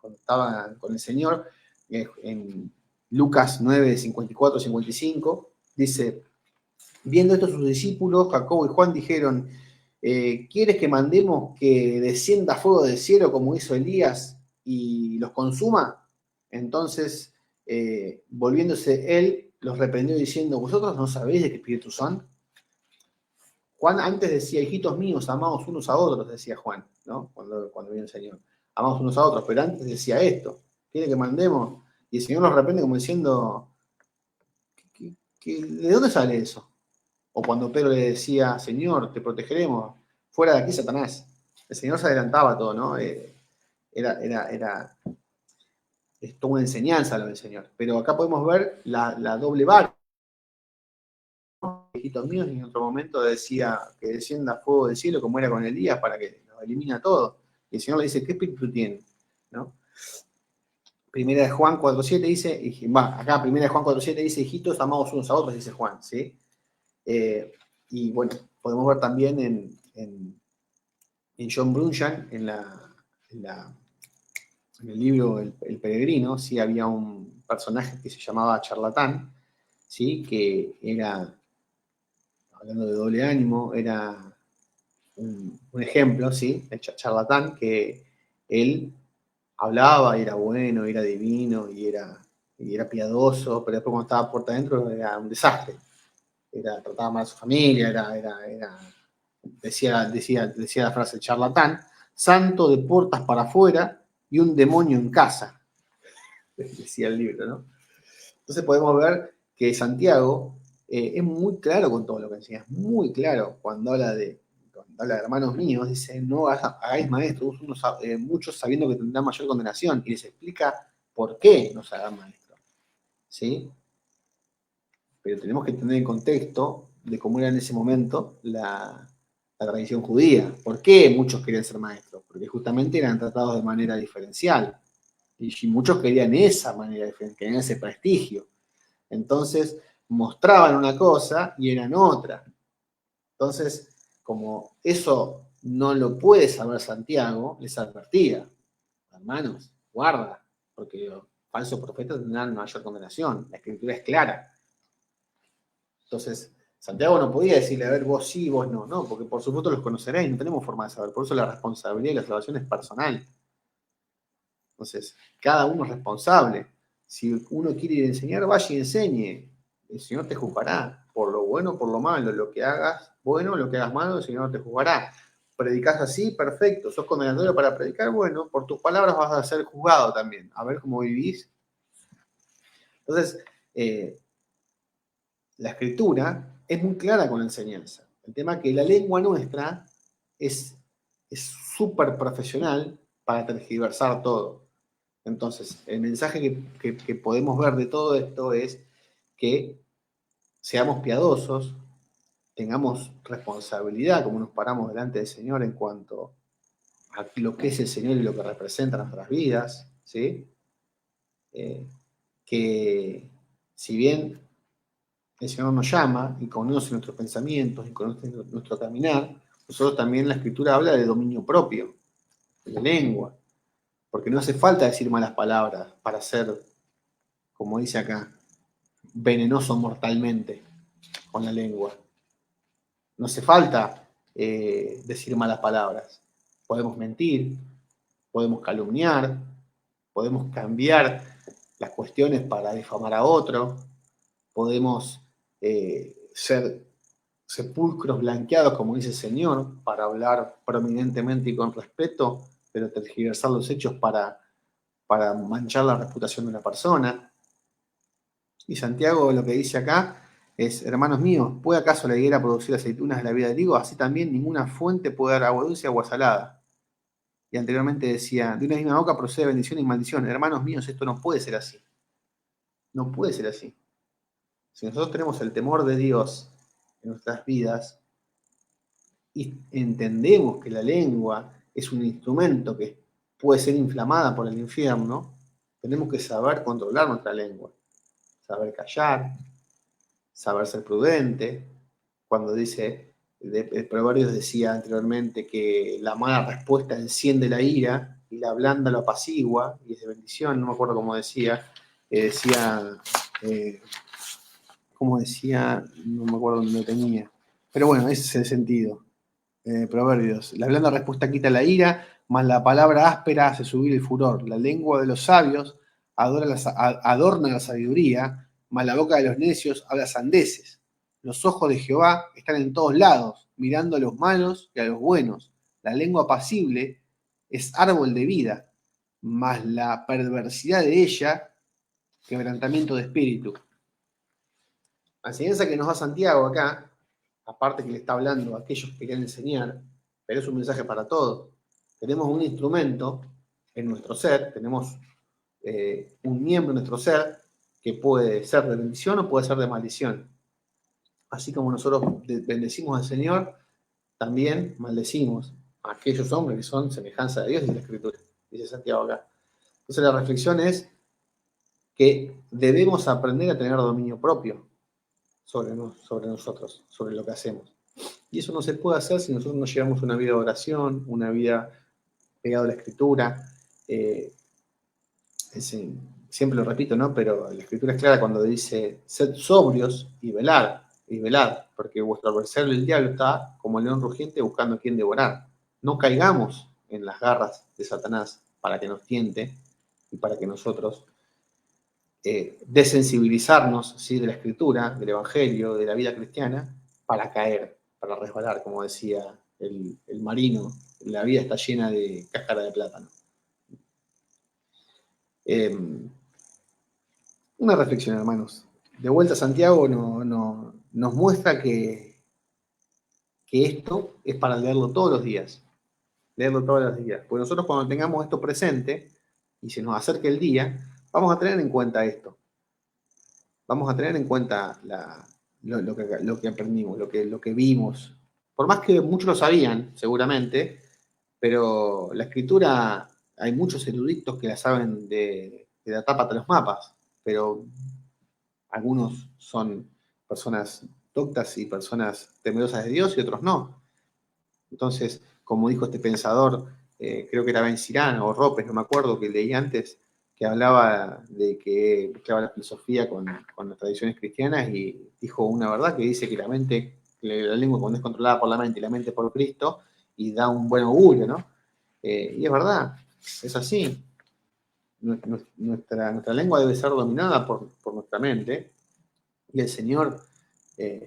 estaba con el Señor, en Lucas 9, 54, 55, dice, viendo esto sus discípulos, Jacobo y Juan dijeron, ¿quieres que mandemos que descienda fuego del cielo como hizo Elías y los consuma? Entonces, volviéndose él, los reprendió diciendo, ¿vosotros no sabéis de qué espíritu son? Juan antes decía, hijitos míos, amaos unos a otros, decía Juan, ¿no? Cuando vino el Señor. Amaos unos a otros, pero antes decía esto, quiere que mandemos, y el Señor los reprende como diciendo, ¿de dónde sale eso? O cuando Pedro le decía, Señor, te protegeremos, fuera de aquí, Satanás. El Señor se adelantaba a todo, ¿no? Es toda una enseñanza lo del Señor. Pero acá podemos ver la doble vara. Hijitos míos, y en otro momento decía que descienda fuego del cielo como era con Elías para que los elimine a todos. Y el Señor le dice, ¿qué espíritu tiene? ¿No? Primera de Juan 4.7 dice, acá Primera de Juan 4.7 dice, hijitos, amados unos a otros, dice Juan, ¿sí? Y bueno, podemos ver también en John Brunjan, en el libro El Peregrino, ¿sí? Había un personaje que se llamaba Charlatán, ¿sí? Que era, hablando de doble ánimo, era un ejemplo, ¿sí? El charlatán, que él hablaba y era bueno, y era divino, y era piadoso, pero después cuando estaba por adentro era un desastre. Trataba mal a su familia, decía la frase charlatán, santo de puertas para afuera y un demonio en casa, decía el libro, ¿no? Entonces podemos ver que Santiago es muy claro con todo lo que enseña, es muy claro cuando habla de hermanos míos, dice, no hagáis maestros, muchos sabiendo que tendrán mayor condenación, y les explica por qué no se hagan maestros, ¿sí? Pero tenemos que tener el contexto de cómo era en ese momento la tradición judía. ¿Por qué muchos querían ser maestros? Porque justamente eran tratados de manera diferencial. Y muchos querían esa manera diferencial, querían ese prestigio. Entonces, mostraban una cosa y eran otra. Entonces, como eso no lo puede saber Santiago, les advertía, hermanos, guarda, porque los falsos profetas tendrán mayor condenación. La escritura es clara. Entonces, Santiago no podía decirle, a ver, vos sí, vos no, no, porque por supuesto los conoceréis, no tenemos forma de saber, por eso la responsabilidad y la salvación es personal. Entonces, cada uno es responsable. Si uno quiere ir a enseñar, vaya y enseñe. El Señor te juzgará, por lo bueno, por lo malo, lo que hagas bueno, lo que hagas malo, el Señor te juzgará. Predicás así, perfecto, sos condenatorio para predicar, bueno, por tus palabras vas a ser juzgado también, a ver cómo vivís. Entonces, la escritura es muy clara con la enseñanza. El tema es que la lengua nuestra es súper profesional para tergiversar todo. Entonces, el mensaje que podemos ver de todo esto es que seamos piadosos, tengamos responsabilidad, como nos paramos delante del Señor en cuanto a lo que es el Señor y lo que representa nuestras vidas, ¿sí? Que si bien el Señor nos llama y conoce nuestros pensamientos y conoce nuestro caminar, nosotros también la Escritura habla de dominio propio, de la lengua, porque no hace falta decir malas palabras para ser, como dice acá, venenoso mortalmente con la lengua. No hace falta decir malas palabras. Podemos mentir, podemos calumniar, podemos cambiar las cuestiones para difamar a otro, podemos ser sepulcros blanqueados, como dice el Señor, para hablar prominentemente y con respeto, pero tergiversar los hechos para manchar la reputación de una persona. Y Santiago lo que dice acá es, hermanos míos, ¿puede acaso la higuera producir aceitunas de la vida de trigo? Así también ninguna fuente puede dar agua dulce y agua salada. Y anteriormente decía, de una misma boca procede bendición y maldición. Hermanos míos, esto no puede ser así. No puede ser así. Si nosotros tenemos el temor de Dios en nuestras vidas y entendemos que la lengua es un instrumento que puede ser inflamada por el infierno, tenemos que saber controlar nuestra lengua, saber callar, saber ser prudente. Cuando dice, el Proverbios decía anteriormente que la mala respuesta enciende la ira y la blanda lo apacigua, y es de bendición, no me acuerdo cómo decía, como decía, no me acuerdo dónde lo tenía, pero bueno, ese es el sentido. Proverbios, la blanda respuesta quita la ira, mas la palabra áspera hace subir el furor. La lengua de los sabios adorna la sabiduría, mas la boca de los necios habla sandeces. Los ojos de Jehová están en todos lados, mirando a los malos y a los buenos. La lengua apacible es árbol de vida, mas la perversidad de ella, quebrantamiento de espíritu. La enseñanza que nos da Santiago acá, aparte que le está hablando a aquellos que quieren enseñar, pero es un mensaje para todos. Tenemos un instrumento en nuestro ser, tenemos un miembro en nuestro ser que puede ser de bendición o puede ser de maldición. Así como nosotros bendecimos al Señor, también maldecimos a aquellos hombres que son semejanza de Dios, dice la Escritura, dice Santiago acá. Entonces la reflexión es que debemos aprender a tener dominio propio sobre nosotros, sobre lo que hacemos. Y eso no se puede hacer si nosotros no llevamos una vida de oración, una vida pegada a la Escritura. Siempre lo repito, ¿no? Pero la Escritura es clara cuando dice, sed sobrios y velad, porque vuestro adversario el diablo está como el león rugiente buscando a quien devorar. No caigamos en las garras de Satanás para que nos tiente y para que nosotros desensibilizarnos, ¿sí?, de la Escritura, del Evangelio, de la vida cristiana, para caer, para resbalar, como decía el marino. La vida está llena de cáscara de plátano. Una reflexión, hermanos. De vuelta, Santiago nos muestra que esto es para leerlo todos los días. Leerlo todos los días. Porque nosotros cuando tengamos esto presente y se nos acerque el día, vamos a tener en cuenta esto. Vamos a tener en cuenta lo que aprendimos, lo que vimos. Por más que muchos lo sabían, seguramente, pero la Escritura, hay muchos eruditos que la saben de la tapa de los mapas, pero algunos son personas doctas y personas temerosas de Dios y otros no. Entonces, como dijo este pensador, creo que era Ben Sirán o Ropes, no me acuerdo, que leí antes, que hablaba de que mezclaba la filosofía con las tradiciones cristianas y dijo una verdad que dice que la lengua cuando es controlada por la mente y la mente por Cristo, y da un buen augurio, ¿no? Y es verdad, es así. Nuestra lengua debe ser dominada por nuestra mente, y el Señor,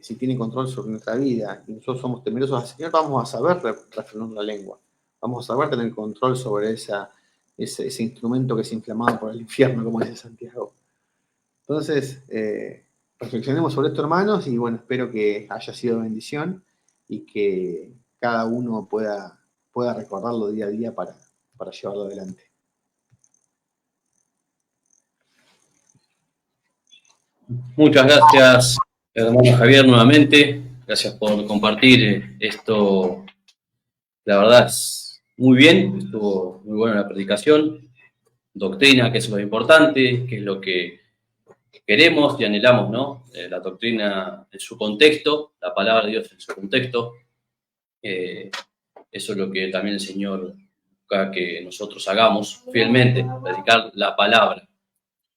si tiene control sobre nuestra vida y nosotros somos temerosos al Señor, vamos a saber refrenar la lengua, vamos a saber tener control sobre ese instrumento que es inflamado por el infierno, como dice Santiago. Entonces, reflexionemos sobre esto, hermanos, y bueno, espero que haya sido de bendición y que cada uno pueda recordarlo día a día para llevarlo adelante. Muchas gracias, hermano Javier, nuevamente. Gracias por compartir esto. La verdad es muy bien, estuvo muy buena la predicación. Doctrina, que es lo importante, que es lo que queremos y anhelamos, ¿no? La doctrina en su contexto, la palabra de Dios en su contexto. Eso es lo que también el Señor busca que nosotros hagamos fielmente, predicar la palabra.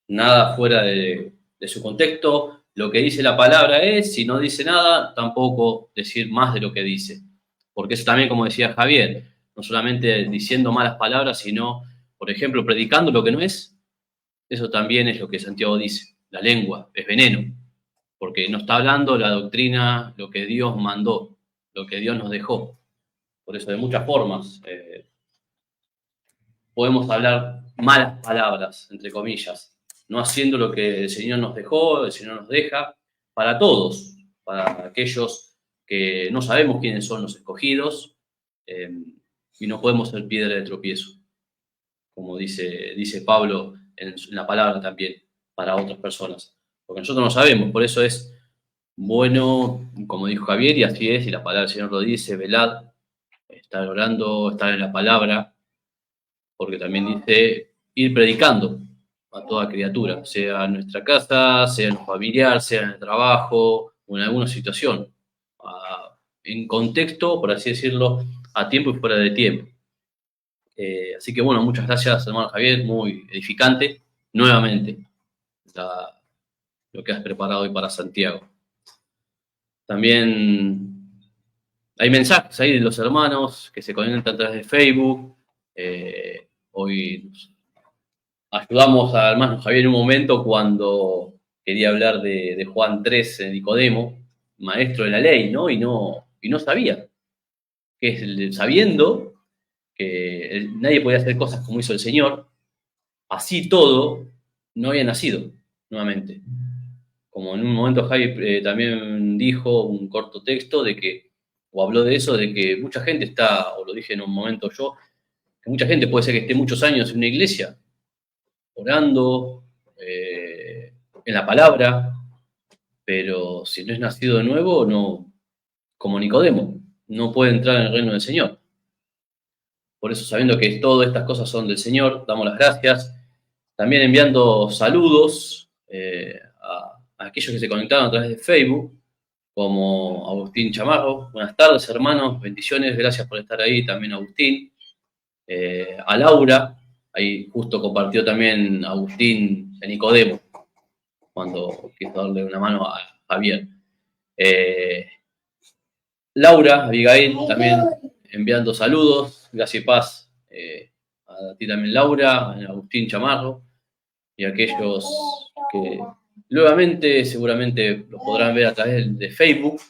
Nada fuera de su contexto. Lo que dice la palabra es, si no dice nada, tampoco decir más de lo que dice. Porque eso también, como decía Javier, no solamente diciendo malas palabras, sino, por ejemplo, predicando lo que no es. Eso también es lo que Santiago dice. La lengua es veneno, porque no está hablando la doctrina, lo que Dios mandó, lo que Dios nos dejó. Por eso, de muchas formas, podemos hablar malas palabras, entre comillas, no haciendo lo que el Señor nos dejó, el Señor nos deja, para todos, para aquellos que no sabemos quiénes son los escogidos, y no podemos ser piedra de tropiezo, como dice Pablo en la palabra también, para otras personas, porque nosotros no sabemos, por eso es bueno, como dijo Javier, y así es, y la palabra del Señor lo dice, velad, estar orando, estar en la palabra, porque también dice ir predicando a toda criatura, sea en nuestra casa, sea en lo familiar, sea en el trabajo o en alguna situación, en contexto, por así decirlo, a tiempo y fuera de tiempo. Así que bueno, muchas gracias, hermano Javier, muy edificante, nuevamente, lo que has preparado hoy para Santiago. También hay mensajes ahí de los hermanos que se conectan a través de Facebook. Hoy nos ayudamos al hermano Javier en un momento cuando quería hablar de Juan 3, Nicodemo, maestro de la ley, ¿no? Y no sabía. Sabiendo que nadie podía hacer cosas como hizo el Señor, así todo, no había nacido nuevamente. Como en un momento Javi también dijo un corto texto o habló de eso, de que mucha gente está, o lo dije en un momento yo, que mucha gente puede ser que esté muchos años en una iglesia, orando, en la palabra, pero si no es nacido de nuevo, no, como Nicodemo, no puede entrar en el reino del Señor. Por eso, sabiendo que todas estas cosas son del Señor, damos las gracias. También enviando saludos a aquellos que se conectaron a través de Facebook, como Agustín Chamarro. Buenas tardes, hermanos, bendiciones, gracias por estar ahí, también Agustín. A Laura, ahí justo compartió también Agustín de Nicodemo, cuando quiso darle una mano a Javier. Laura, Abigail, también enviando saludos, gracias y paz a ti también, Laura, a Agustín Chamarro, y a aquellos que nuevamente seguramente lo podrán ver a través de Facebook.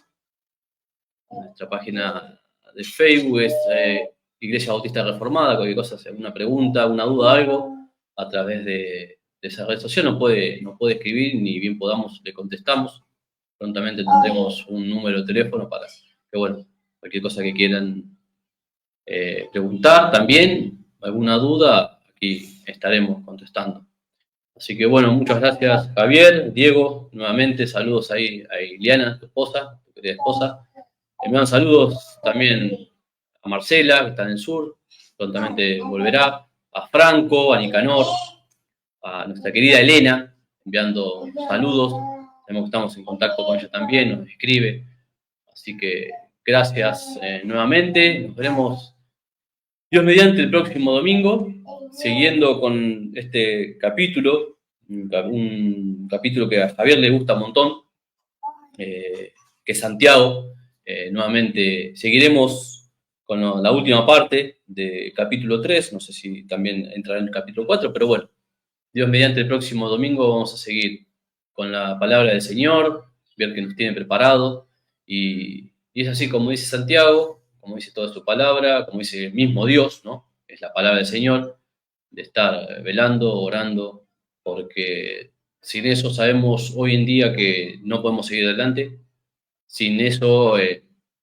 Nuestra página de Facebook es Iglesia Bautista Reformada. Cualquier cosa, alguna pregunta, una duda, algo, a través de esa red social nos puede escribir, ni bien podamos le contestamos. Prontamente tendremos un número de teléfono para que, bueno, cualquier cosa que quieran preguntar también, alguna duda, aquí estaremos contestando. Así que bueno, muchas gracias Javier, Diego, nuevamente saludos ahí a Iliana, tu esposa, tu querida esposa. Envían saludos también a Marcela, que está en el sur, prontamente volverá, a Franco, a Nicanor, a nuestra querida Elena, enviando saludos. Sabemos que estamos en contacto con ella también, nos escribe. Así que gracias nuevamente. Nos veremos, Dios mediante, el próximo domingo, siguiendo con este capítulo, un capítulo que a Javier le gusta un montón, que es Santiago. Nuevamente seguiremos con la última parte del capítulo 3, no sé si también entrará en el capítulo 4, pero bueno, Dios mediante, el próximo domingo vamos a seguir con la palabra del Señor, ver que nos tiene preparado, y es así como dice Santiago, como dice toda su palabra, como dice el mismo Dios, ¿no? Es la palabra del Señor, de estar velando, orando, porque sin eso sabemos hoy en día que no podemos seguir adelante. Sin eso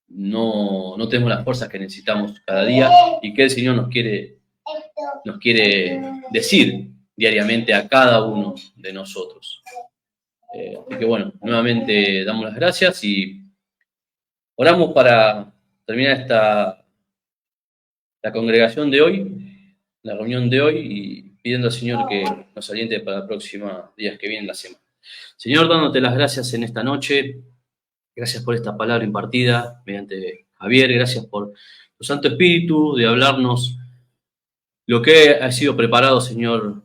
no tenemos las fuerzas que necesitamos cada día y que el Señor nos quiere decir diariamente a cada uno de nosotros. Así que bueno, nuevamente damos las gracias y oramos para terminar la congregación de hoy, la reunión de hoy, y pidiendo al Señor que nos aliente para los próximos días que vienen la semana. Señor, dándote las gracias en esta noche. Gracias por esta palabra impartida mediante Javier, gracias por tu Santo Espíritu, de hablarnos lo que ha sido preparado, Señor,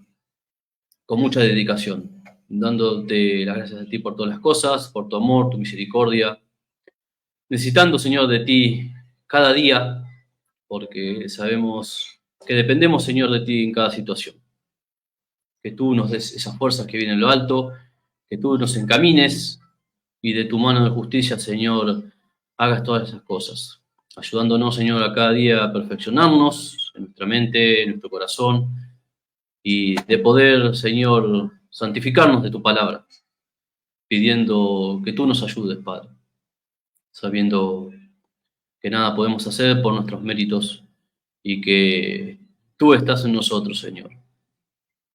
con mucha dedicación, dándote las gracias a ti por todas las cosas, por tu amor, tu misericordia, necesitando, Señor, de ti cada día, porque sabemos que dependemos, Señor, de ti en cada situación. Que tú nos des esas fuerzas que vienen en lo alto, que tú nos encamines y de tu mano de justicia, Señor, hagas todas esas cosas, ayudándonos, Señor, a cada día a perfeccionarnos en nuestra mente, en nuestro corazón, y de poder, Señor, santificarnos de tu palabra, pidiendo que tú nos ayudes, Padre, sabiendo que nada podemos hacer por nuestros méritos y que tú estás en nosotros, Señor.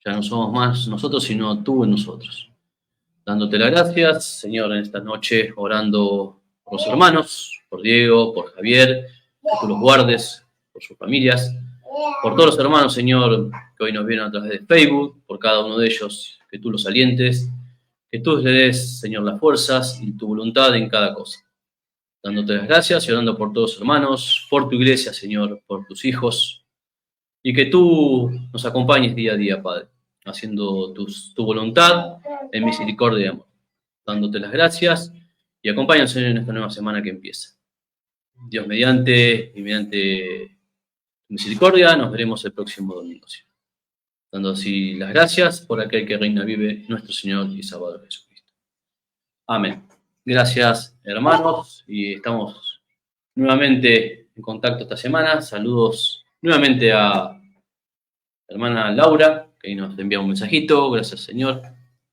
Ya no somos más nosotros, sino tú en nosotros. Dándote las gracias, Señor, en esta noche, orando por los hermanos, por Diego, por Javier, que tú los guardes, por sus familias, por todos los hermanos, Señor, que hoy nos vienen a través de Facebook, por cada uno de ellos, que tú los alientes, que tú les des, Señor, las fuerzas y tu voluntad en cada cosa. Dándote las gracias y orando por todos los hermanos, por tu iglesia, Señor, por tus hijos, y que tú nos acompañes día a día, Padre, haciendo tu voluntad en misericordia y amor. Dándote las gracias y acompáñanos, Señor, en esta nueva semana que empieza. Dios mediante y mediante tu misericordia, nos veremos el próximo domingo, Señor. Dando así las gracias por aquel que reina vive, nuestro Señor y Salvador Jesucristo. Amén. Gracias, hermanos, y estamos nuevamente en contacto esta semana. Saludos nuevamente a la hermana Laura, que nos envía un mensajito. Gracias, Señor.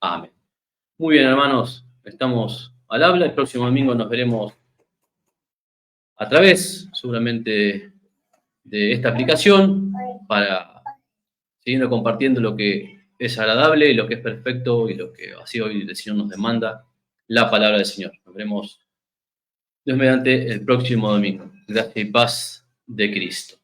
Amén. Muy bien, hermanos, estamos al habla. El próximo domingo nos veremos a través, seguramente, de esta aplicación para seguir compartiendo lo que es agradable y lo que es perfecto y lo que así hoy el Señor nos demanda, la palabra del Señor. Nos veremos, Dios mediante, el próximo domingo. Gracia y paz de Cristo.